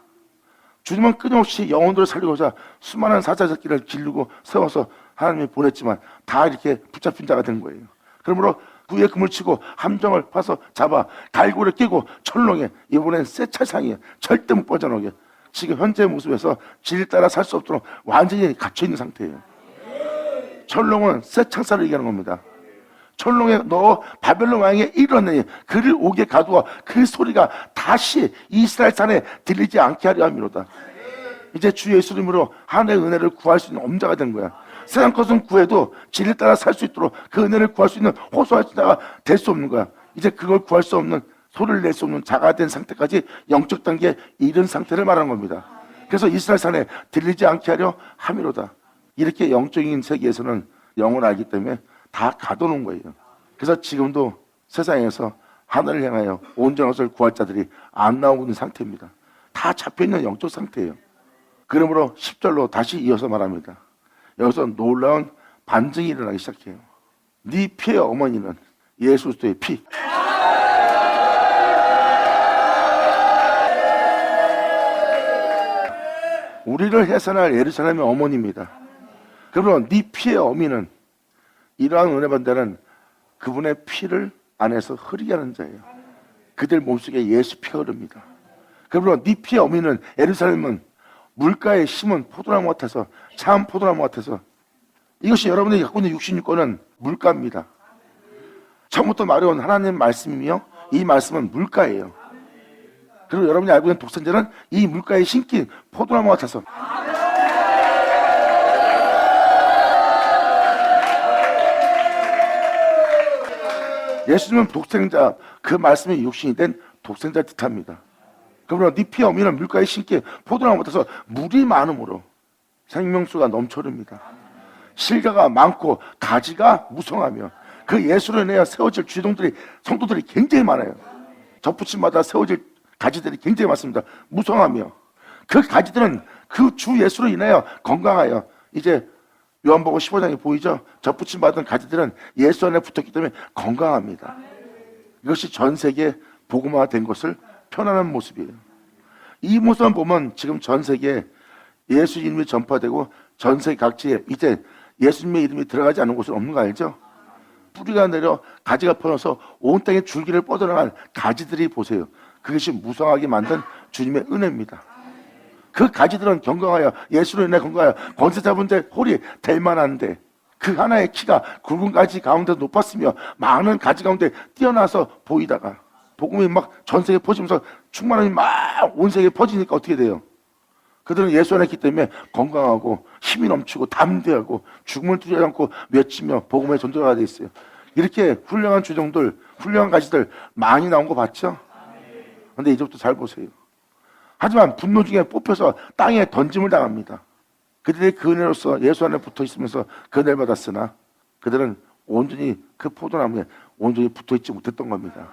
Speaker 1: 주님은 끊임없이 영혼들을 살리고자 수많은 사자새끼를 기르고 세워서 하나님이 보냈지만 다 이렇게 붙잡힌 자가 된 거예요. 그러므로 그 위에 그물 치고 함정을 파서 잡아 갈고리를 끼고 철롱에, 이번엔 새 차상이에요. 절대 못 빠져나오게. 지금 현재의 모습에서 질 따라 살 수 없도록 완전히 갇혀있는 상태예요. 철롱은 새 창살을 얘기하는 겁니다. 철롱에 넣어 바벨론 왕에게 이르렀느니 그를 옥에 가두어 그 소리가 다시 이스라엘 산에 들리지 않게 하려 함이로다. 이제 주 예수 이름으로 하나님의 은혜를 구할 수 있는 엄자가 된 거야. 세상 것은 구해도 진리 따라 살 수 있도록 그 은혜를 구할 수 있는 호소할 자가 될 수 없는 거야. 이제 그걸 구할 수 없는, 소리를 낼 수 없는 자가 된 상태까지 영적 단계에 이른 상태를 말하는 겁니다. 그래서 이스라엘 산에 들리지 않게 하려 함이로다. 이렇게 영적인 세계에서는 영을 알기 때문에 다 가둬놓은 거예요. 그래서 지금도 세상에서 하늘을 향하여 온전한 것을 구할 자들이 안 나오고 있는 상태입니다. 다 잡혀있는 영적 상태예요. 그러므로 10절로 다시 이어서 말합니다. 여기서 놀라운 반증이 일어나기 시작해요. 네 피의 어머니는 예수 그리스도의 피. 우리를 해산할 예루살렘의 어머니입니다. 그러므로 네 피의 어미는, 이러한 은혜 받는 자는 그분의 피를 안에서 흐르게 하는 자예요. 그들 몸속에 예수 피가 흐릅니다. 그러므로 네 피의 어미는, 예루살렘은 물가에 심은 포도나무 같아서, 참 포도나무 같아서, 이것이 여러분들이 갖고 있는 66권은 물가입니다. 처음부터 말해온 하나님 말씀이며 이 말씀은 물가예요. 그리고 여러분이 알고 있는 독생자는 이 물가에 심긴 포도나무 같아서, 예수님은 독생자, 그 말씀이 육신이 된 독생자를 뜻합니다. 그러므로 네 피의 어미는 물가에 심긴 포도나무 같아서 물이 많음으로 생명수가 넘쳐 흐릅니다. 실과가 많고 가지가 무성하며 그 예수로 인하여 세워질 주동들이, 성도들이 굉장히 많아요. 접붙임마다 세워질 가지들이 굉장히 많습니다. 무성하며 그 가지들은 그 주 예수로 인하여 건강하여, 이제 요한복음 15장에 보이죠? 접붙임 받은 가지들은 예수 안에 붙었기 때문에 건강합니다. 이것이 전 세계에 복음화된 것을 표현하는 모습이에요. 이 모습만 보면 지금 전 세계에 예수 이름이 전파되고 전 세계 각지에 이제 예수님의 이름이 들어가지 않은 곳은 없는 거 알죠? 뿌리가 내려 가지가 펴져서 온 땅에 줄기를 뻗어나간 가지들이 보세요. 그것이 무성하게 만든 주님의 은혜입니다. 그 가지들은 건강하여, 예수로 인해 건강하여 권세 잡은 자의 홀이 될 만한데, 그 하나의 키가 굵은 가지 가운데 높았으며 많은 가지 가운데 뛰어나서 보이다가 복음이 막 전 세계에 퍼지면서 충만함이 막 온 세계에 퍼지니까 어떻게 돼요? 그들은 예수 안에 있기 때문에 건강하고 힘이 넘치고 담대하고 죽음을 두려워하지 않고 맺히며 복음의 전도자가 되어 있어요. 이렇게 훌륭한 주종들, 훌륭한 가지들 많이 나온 거 봤죠? 그런데 이제부터 잘 보세요. 하지만 분노 중에 뽑혀서 땅에 던짐을 당합니다. 그들이 그 은혜로서 예수 안에 붙어 있으면서 그 은혜를 받았으나 그들은 온전히 그 포도나무에 온전히 붙어 있지 못했던 겁니다.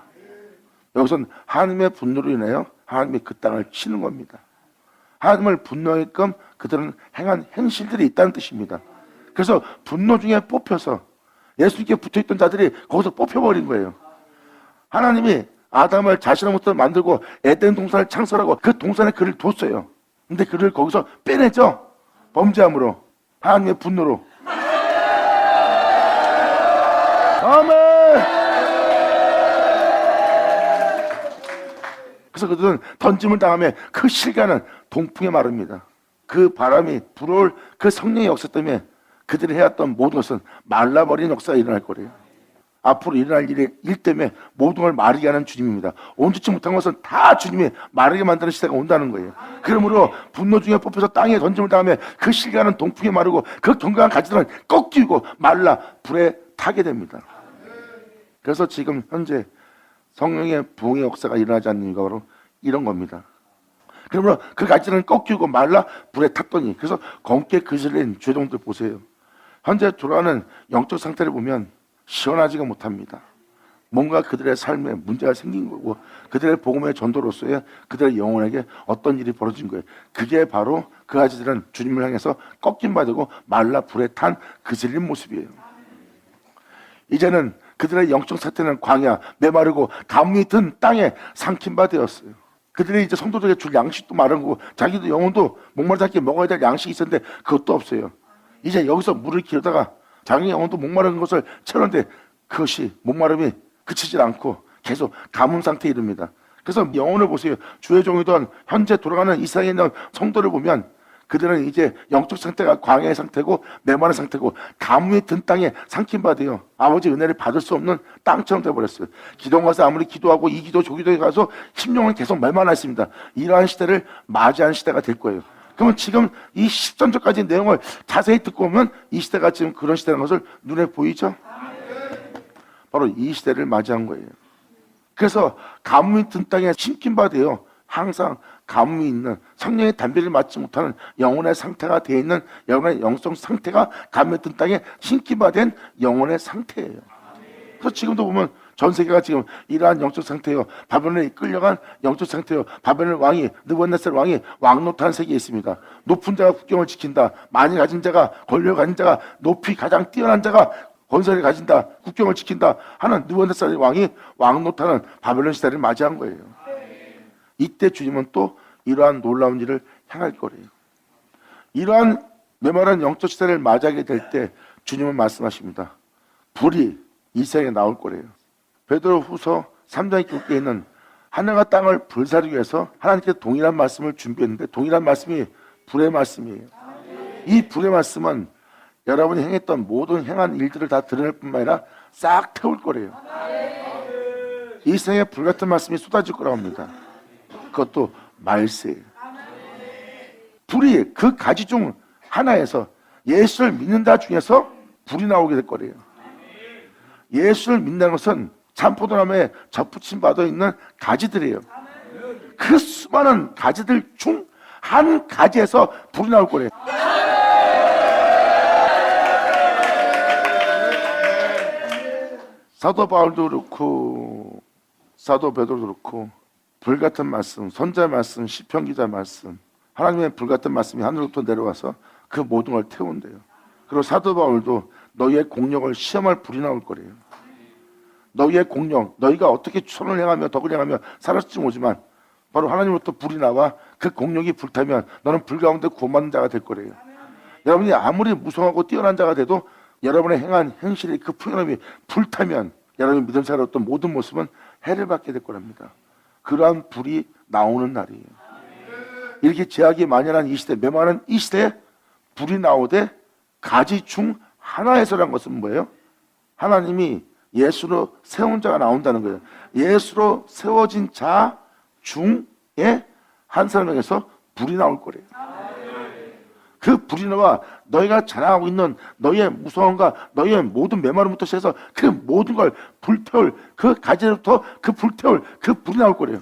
Speaker 1: 여기서는 하나님의 분노로 인하여 하나님이 그 땅을 치는 겁니다. 하나님을 분노하게끔 그들은 행한 행실들이 있다는 뜻입니다. 그래서 분노 중에 뽑혀서 예수님께 붙어있던 자들이 거기서 뽑혀버린 거예요. 하나님이 아담을 자신으로부터 만들고 에덴 동산을 창설하고 그 동산에 그를 뒀어요. 근데 그를 거기서 빼내죠. 범죄함으로, 하나님의 분노로. 아멘. 그래서 그들은 던짐을 당하며 그 실과는 동풍에 마릅니다. 그 바람이 불어올 그 성령의 역사 때문에 그들이 해왔던 모든 것은 말라버린 역사가 일어날 거래요. 앞으로 일어날 일 때문에 모든 걸 마르게 하는 주님입니다. 온전치 못한 것은 다 주님이 마르게 만드는 시대가 온다는 거예요. 그러므로 분노 중에 뽑혀서 땅에 던짐을 당하면 그 실과는 동풍에 마르고 그 견고한 가지들은 꺾이고 말라 불에 타게 됩니다. 그래서 지금 현재 성령의 부흥의 역사가 일어나지 않는 이유가 바로 이런 겁니다. 그러므로 그 가지는 꺾이고 말라 불에 탔더니, 그래서 검게 그슬린 죄종들 보세요. 현재 돌아가는 영적 상태를 보면 시원하지가 못합니다. 뭔가 그들의 삶에 문제가 생긴 거고 그들의 복음의 전도로서의 그들의 영혼에게 어떤 일이 벌어진 거예요. 그게 바로 그 가지들은 주님을 향해서 꺾임 받고 말라 불에 탄 그슬린 모습이에요. 이제는 그들의 영적 상태는 광야, 메마르고 가뭄이 든 땅에 삼킨 바 되었어요. 그들이 이제 성도들에게 줄 양식도 마른 거고 자기도 영혼도 목마르지 않게 먹어야 될 양식이 있었는데 그것도 없어요. 이제 여기서 물을 기르다가 자기 영혼도 목마른 것을 채우는데 그것이 목마름이 그치질 않고 계속 가뭄 상태에 이릅니다. 그래서 영혼을 보세요. 주의 종이던 현재 돌아가는 이 세상에 있는 성도를 보면 그들은 이제 영적 상태가 광야의 상태고 메마른 상태고 가뭄이 든 땅에 삼킨 바 돼요. 아버지 은혜를 받을 수 없는 땅처럼 되어버렸어요. 기도 가서 아무리 기도하고 이 기도 저 기도에 가서 심령은 계속 멸망했습니다. 이러한 시대를 맞이한 시대가 될 거예요. 그러면 지금 이 10전절까지 내용을 자세히 듣고 보면 이 시대가 지금 그런 시대라는 것을 눈에 보이죠? 바로 이 시대를 맞이한 거예요. 그래서 가뭄이 든 땅에 심긴 바 돼요. 항상 가뭄이 있는 성령의 담배를 맞지 못하는 영혼의 상태가 되어 있는 영혼의 영성 상태가 가뭄이 든 땅에 심긴 바 된 영혼의 상태예요. 그래서 지금도 보면 전 세계가 지금 이러한 영적 상태요. 바벨론에 끌려간 영적 상태요. 바벨론 왕이 느부갓네살 왕이 왕노릇한 세계에 있습니다. 높은 자가 국경을 지킨다. 많이 가진 자가 권력을 가진 자가 높이 가장 뛰어난 자가 권세를 가진다. 국경을 지킨다 하는 느부갓네살 왕이 왕노릇하는 바벨론 시대를 맞이한 거예요. 이때 주님은 또 이러한 놀라운 일을 행할 거래요. 이러한 메마른 영적 시대를 맞이하게 될 때 주님은 말씀하십니다. 불이 이 세상에 나올 거래요. 베드로 후서 3장에 기록되어 있는 하늘과 땅을 불사르기 위해서 하나님께서 동일한 말씀을 준비했는데 동일한 말씀이 불의 말씀이에요. 이 불의 말씀은 여러분이 행했던 모든 행한 일들을 다 드러낼 뿐만 아니라 싹 태울 거래요. 이 세상에 불같은 말씀이 쏟아질 거라고 합니다. 그것도 말세예요. 불이 그 가지 중 하나에서 예수를 믿는 자 중에서 불이 나오게 될 거래요. 예수를 믿는 것은 참포도나무에 접붙임 받아 있는 가지들이에요. 그 수많은 가지들 중 한 가지에서 불이 나올 거래요. 사도 바울도 그렇고 사도 베드로도 그렇고 불같은 말씀, 선지자 말씀, 시편 기자 말씀, 하나님의 불같은 말씀이 하늘로부터 내려와서 그 모든 걸 태운대요. 그리고 사도 바울도 너희의 공력을 시험할 불이 나올 거래요. 너희의 공력, 너희가 어떻게 손을 행하며 덕을 행하며 살았을지 모르지만 바로 하나님으로부터 불이 나와 그 공력이 불타면 너는 불 가운데 구원받는 자가 될 거래요. 여러분이 아무리 무성하고 뛰어난 자가 돼도 여러분의 행한 행실이 그 풍요함이 불타면 여러분이 믿음 생활의 어떤 모든 모습은 해를 받게 될 거랍니다. 그러한 불이 나오는 날이에요. 이렇게 제약이 만연한 이 시대, 메마른 이 시대에 불이 나오되 가지 중 하나에서란 것은 뭐예요? 하나님이 예수로 세운 자가 나온다는 거예요. 예수로 세워진 자 중에 한 사람에게서 불이 나올 거래요. 그 불이 나와 너희가 자랑하고 있는 너희의 무서움과 너희의 모든 메마름부터 시작해서 그 모든 걸 불태울 그 가지로부터 그 불태울 그 불이 나올 거래요.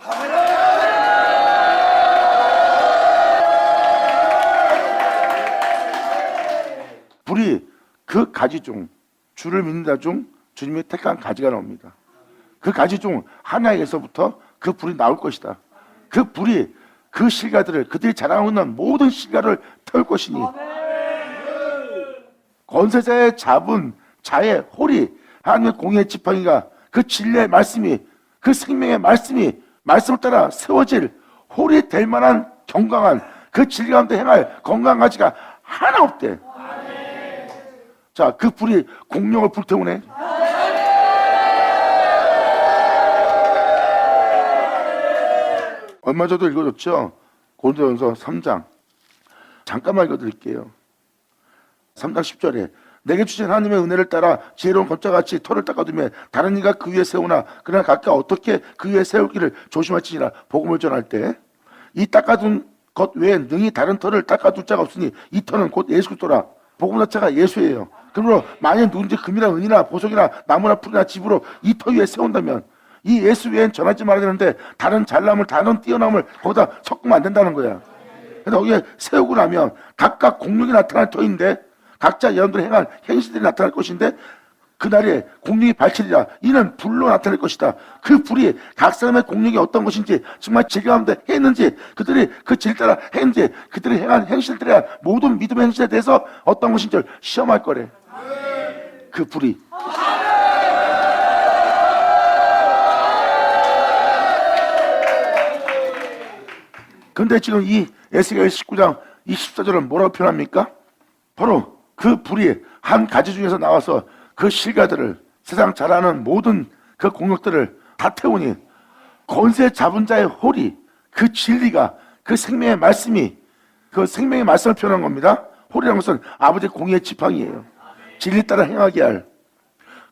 Speaker 1: 불이 그 가지 중 주를 믿는 자 중 주님이 택한 가지가 나옵니다. 그 가지 중 하나에게서부터 그 불이 나올 것이다. 그 불이 그 실과들을 그들이 자랑하고 있는 모든 실과를 태울 것이니 권세자의 잡은 자의 홀이 하나님의 공의의 지팡이가 그 진리의 말씀이 그 생명의 말씀이 말씀을 따라 세워질 홀이 될 만한 경강한 그 진리 가운데 행할 건강한 가지가 하나 없대. 자, 그 불이 공력을 불태우네. 얼마 전도 읽어줬죠? 고린도전서 3장. 잠깐만 읽어드릴게요. 3장 10절에 내게 주신 하나님의 은혜를 따라 지혜로운 것자같이 터를 닦아두며 다른 이가 그 위에 세우나 그러나 각각 어떻게 그 위에 세우기를 조심할지니라. 복음을 전할 때 이 닦아둔 것 외에 능히 다른 터를 닦아둘 자가 없으니 이 터는 곧 예수 그리스도라. 복음 자체가 예수예요. 그러므로 만약 누군지 금이나 은이나 보석이나 나무나 풀이나 집으로 이 터 위에 세운다면 이 예수 외엔 전하지 말아야 되는데 다른 잘남을 다른 뛰어남을 거기다 섞으면 안 된다는 거야. 근데 거기에 세우고 나면 각각 공력이 나타날 터인데 각자 여러분들이 행한 행실들이 나타날 것인데 그날에 공력이 밝히리라. 이는 불로 나타날 것이다. 그 불이 각 사람의 공력이 어떤 것인지 정말 질가운데 했는지 그들이 그 질 따라 했는지 그들이 행한 행실들의 모든 믿음의 행실에 대해서 어떤 것인지 시험할 거래. 그 불이. 근데 지금 이 에스겔 19장 24절은 뭐라고 표현합니까? 바로 그 불이 한 가지 중에서 나와서 그 실가들을 세상 잘 아는 모든 그 공력들을 다 태우니 권세 잡은 자의 홀이 그 진리가 그 생명의 말씀이 그 생명의 말씀을 표현한 겁니다. 홀이라는 것은 아버지의 공의의 지팡이에요. 진리 따라 행하게 할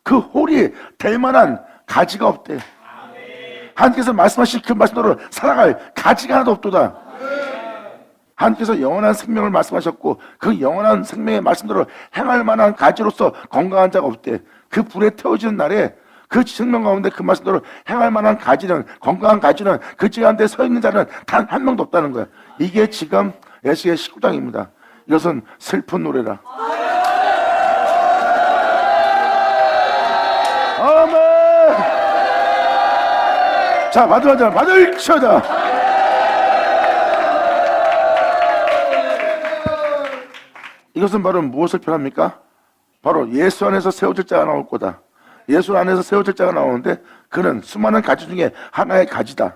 Speaker 1: 그 홀이 될 만한 가지가 없대. 하나님께서 말씀하신 그 말씀대로 살아갈 가지가 하나도 없도다. 하나님께서 영원한 생명을 말씀하셨고 그 영원한 생명의 말씀대로 행할 만한 가지로서 건강한 자가 없대. 그 불에 태워지는 날에 그 생명 가운데 그 말씀대로 행할 만한 가지는 건강한 가지는 그 가운데 서 있는 자는 단 한 명도 없다는 거야. 이게 지금 에스겔 19장입니다. 이것은 슬픈 노래라. 아멘. 자, 받을쳐다. 이것은 바로 무엇을 표현합니까? 바로 예수 안에서 세워질 자가 나올 거다. 예수 안에서 세워질 자가 나오는데 그는 수많은 가지 중에 하나의 가지다.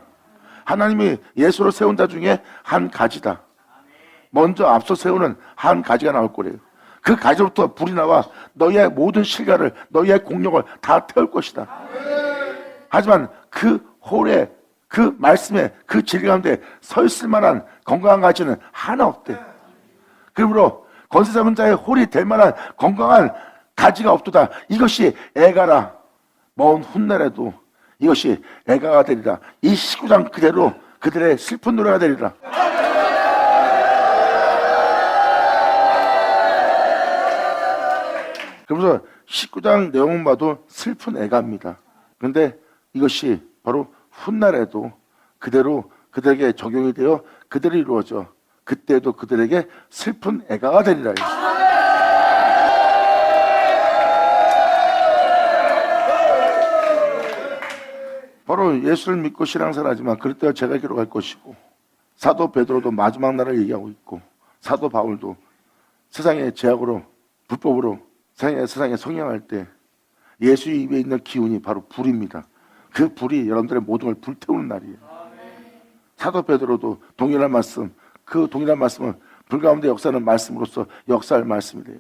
Speaker 1: 하나님이 예수로 세운 자 중에 한 가지다. 먼저 앞서 세우는 한 가지가 나올 거래요. 그 가지로부터 불이 나와 너희의 모든 실과를 너희의 공력을 다 태울 것이다. 하지만 그 홀에 그 말씀에 그 진리 가운데 서 있을 만한 건강한 가지는 하나 없대. 그러므로 권세 잡은 자의 홀이 될 만한 건강한 가지가 없도다. 이것이 애가라. 먼 훗날에도 이것이 애가가 되리라. 이 19장 그대로 그들의 슬픈 노래가 되리라. 그래서 19장 내용만 봐도 슬픈 애가입니다. 그런데 이것이 바로 훗날에도 그대로 그들에게 적용이 되어 그들이 이루어져 그때도 그들에게 슬픈 애가가 되리라. 바로 예수를 믿고 신앙생활하지만 그럴 때가 제가 기록할 것이고 사도 베드로도 마지막 날을 얘기하고 있고 사도 바울도 세상의 제약으로 불법으로 세상에 성행할 때 예수 입에 있는 기운이 바로 불입니다. 그 불이 여러분들의 모든 걸 불태우는 날이에요. 사도 베드로도 동일한 말씀, 그 동일한 말씀은 불 가운데 역사하는 말씀으로서 역사할 말씀이래요.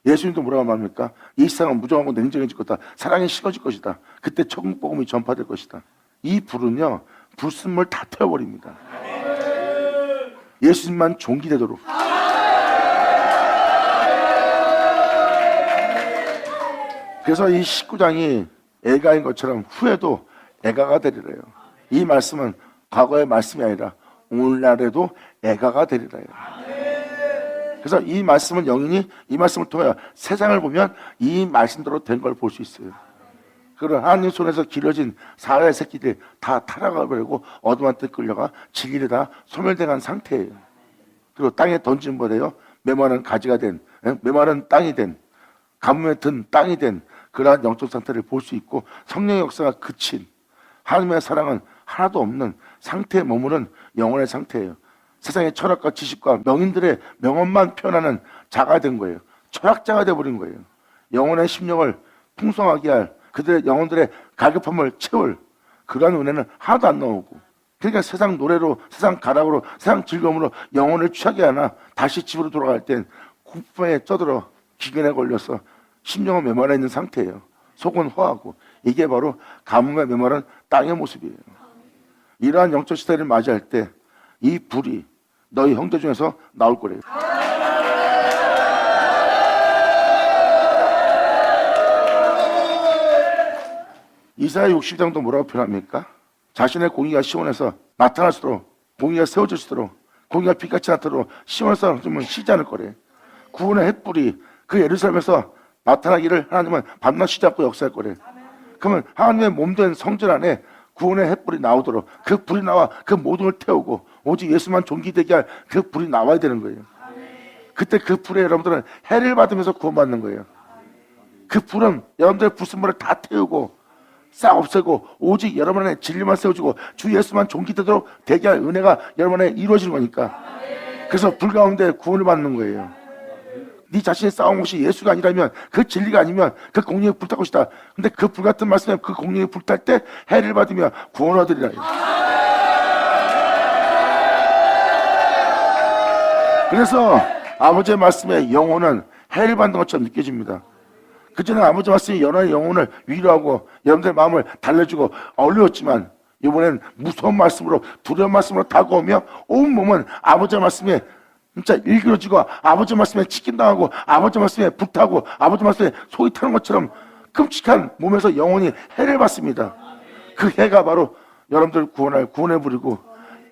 Speaker 1: 예수님도 뭐라고 말합니까? 이 세상은 무정하고 냉정해질 거다. 사랑이 식어질 것이다. 그때 천국 복음이 전파될 것이다. 이 불은요, 불순물 다 태워버립니다. 예수님만 존귀되도록. 그래서 이 19장이 애가인 것처럼 후에도 애가가 되리래요. 이 말씀은 과거의 말씀이 아니라 오늘날에도 애가가 되리래요. 그래서 이 말씀은 영인이 이 말씀을 통해 세상을 보면 이 말씀대로 된 걸 볼 수 있어요. 그런 하나님 손에서 길어진 사람의 새끼들이 다 타락을 버리고 어둠한테 끌려가 진리를 다 소멸돼간 상태예요. 그리고 땅에 던진 거래요. 메마른 가지가 된, 메마른 땅이 된, 가뭄에 든 땅이 된 그러한 영적 상태를 볼 수 있고 성령의 역사가 그친 하나님의 사랑은 하나도 없는 상태에 머무는 영혼의 상태예요. 세상의 철학과 지식과 명인들의 명언만 표현하는 자가 된 거예요. 철학자가 돼버린 거예요. 영혼의 심령을 풍성하게 할 그들의 영혼들의 갈급함을 채울 그러한 은혜는 하나도 안 나오고 그러니까 세상 노래로 세상 가락으로 세상 즐거움으로 영혼을 취하게 하나 다시 집으로 돌아갈 땐 국방에 쪄들어 기근에 걸려서 심령은 메마라 있는 상태예요. 속은 허하고 이게 바로 가뭄에 메마른 땅의 모습이에요. 이러한 영적 시대를 맞이할 때 이 불이 너희 형제 중에서 나올 거래요. 이사야 60장도 뭐라고 표현합니까? 자신의 공의가 시온에서 나타날수록, 공의가 세워질수록, 공의가 빛같이 나타나도록 시온에서 좀 쉬지 않을 거래. 구원의 햇불이 그 예루살렘에서 나타나기를 하나님은 밤낮 쉬지 않고 역사할 거래. 그러면 하나님의 몸된 성전 안에 구원의 햇불이 나오도록 그 불이 나와 그 모든 걸 태우고 오직 예수만 존귀되게 할 그 불이 나와야 되는 거예요. 그때 그 불에 여러분들은 해를 받으면서 구원받는 거예요. 그 불은 여러분들의 불순물을 다 태우고 싹 없애고 오직 여러분 안에 진리만 세워주고 주 예수만 존귀되도록 되게 할 은혜가 여러분 안에 이루어지는 거니까. 그래서 불 가운데 구원을 받는 거예요. 네 자신이 싸운 것이 예수가 아니라면, 그 진리가 아니면 그 공력이 불탈 것이다. 근데 그 불같은 말씀에 그 공력이 불탈 때 해를 받으며 구원을 얻으리라. 그래서 아버지의 말씀에 영혼은 해를 받는 것처럼 느껴집니다. 그전에 아버지 말씀이 여러분의 영혼을 위로하고 여러분들의 마음을 달래주고 어려웠지만 이번엔 무서운 말씀으로, 두려운 말씀으로 다가오며 온 몸은 아버지의 말씀에 진짜 일그러지고 아버지 말씀에 치킨당하고 아버지 말씀에 불타고 아버지 말씀에 속이 타는 것처럼 끔찍한 몸에서 영혼이 해를 받습니다. 그 해가 바로 여러분들 구원할 구원의 불이고,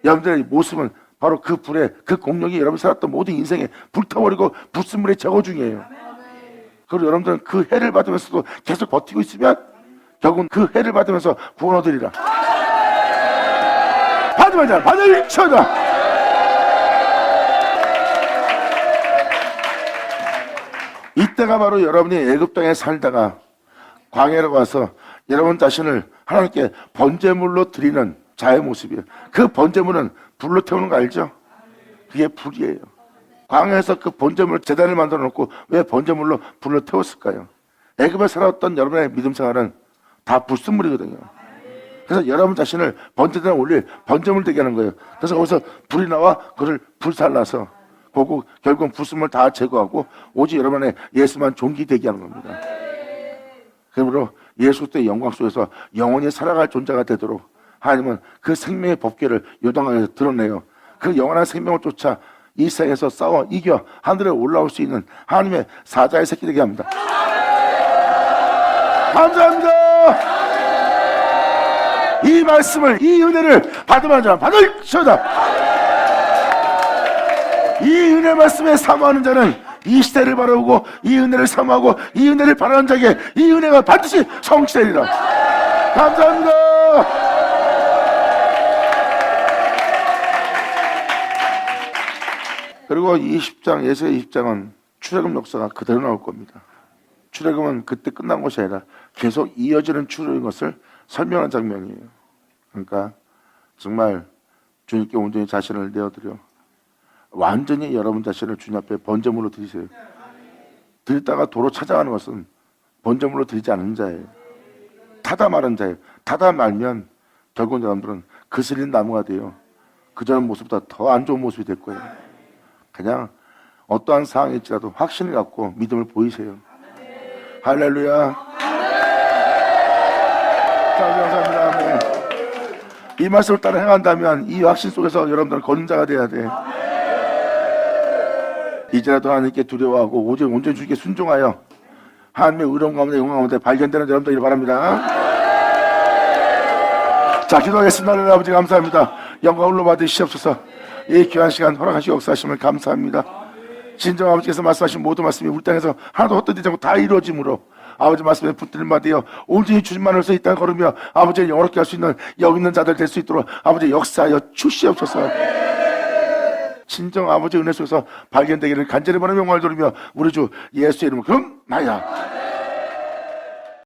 Speaker 1: 여러분들의 모습은 바로 그 불에, 그 공력이 여러분 살았던 모든 인생에 불타버리고 불순물의 제거 중이에요. 그리고 여러분들은 그 해를 받으면서도 계속 버티고 있으면 결국은 그 해를 받으면서 구원 얻으리라. 받으면 받을 쳐다. 이때가 바로 여러분이 애굽 땅에 살다가 광야로 가서 여러분 자신을 하나님께 번제물로 드리는 자의 모습이에요. 그 번제물은 불로 태우는 거 알죠? 그게 불이에요. 광야에서 그 번제물 제단을 만들어 놓고 왜 번제물로 불로 태웠을까요? 애굽에 살았던 여러분의 믿음 생활은 다 불순물이거든요. 그래서 여러분 자신을 번제단에 올릴 번제물 되게 하는 거예요. 그래서 거기서 불이 나와 그를 불살라서 결국은 불순물 다 제거하고 오직 여러분의 예수만 존귀되게 하는 겁니다. 그러므로 예수 그리스도의 영광 속에서 영원히 살아갈 존재가 되도록 하나님은 그 생명의 법궤를 요단강에서 드러내요. 그 영원한 생명을 쫓아 이 세상에서 싸워 이겨 하늘에 올라올 수 있는 하나님의 사자의 새끼 되게 합니다. 감사합니다. 이 말씀을, 이 은혜를 받으면 자는 받을 것이다. 이 은혜 말씀에 사모하는 자는 이 시대를 바라보고 이 은혜를 사모하고 이 은혜를 바라는 자에게 이 은혜가 반드시 성취되리라. 감사합니다. 그리고 20장, 예수의 20장은 출애굽 역사가 그대로 나올 겁니다. 출애굽은 그때 끝난 것이 아니라 계속 이어지는 출애굽인 것을 설명하는 장면이에요. 그러니까 정말 주님께 온전히 자신을 내어드려 완전히 여러분 자신을 주님 앞에 번제물로 드리세요. 드리다가 도로 찾아가는 것은 번제물로 드리지 않은 자예요. 타다 마른 자예요. 타다 말면 결국 여러분들은 그슬린 나무가 돼요. 그전 모습보다 더 안 좋은 모습이 될 거예요. 그냥 어떠한 상황일지라도 확신을 갖고 믿음을 보이세요. 할렐루야. 감사합니다. 아멘. 이 말씀을 따라 행한다면 이 확신 속에서 여러분들은 걷는 자가 돼야 돼. 이제라도 하나님께 두려워하고 오직 온전히 주님께 순종하여 하나님의 의로움 가운데 영광 가운데 발견되는 여러분들이길 바랍니다. 자, 기도하겠습니다. 하나님 아버지 감사합니다. 영광 홀로 받으시옵소서. 이 귀한 시간 허락하시고 역사하심을 감사합니다. 진정 아버지께서 말씀하신 모든 말씀이 우리 땅에서 하나도 헛되지 않고 다 이루어짐으로 아버지 말씀에 붙들림 받으여 온전히 주님만으로서 이 땅을 걸으며 아버지를 영원롭게 할 수 있는 여기 있는 자들 될 수 있도록 아버지 역사하여 주시옵소서. 진정 아버지 은혜 속에서 발견되기를 간절히 바라며 영광을 돌리며 우리 주 예수의 이름으로 그럼 나야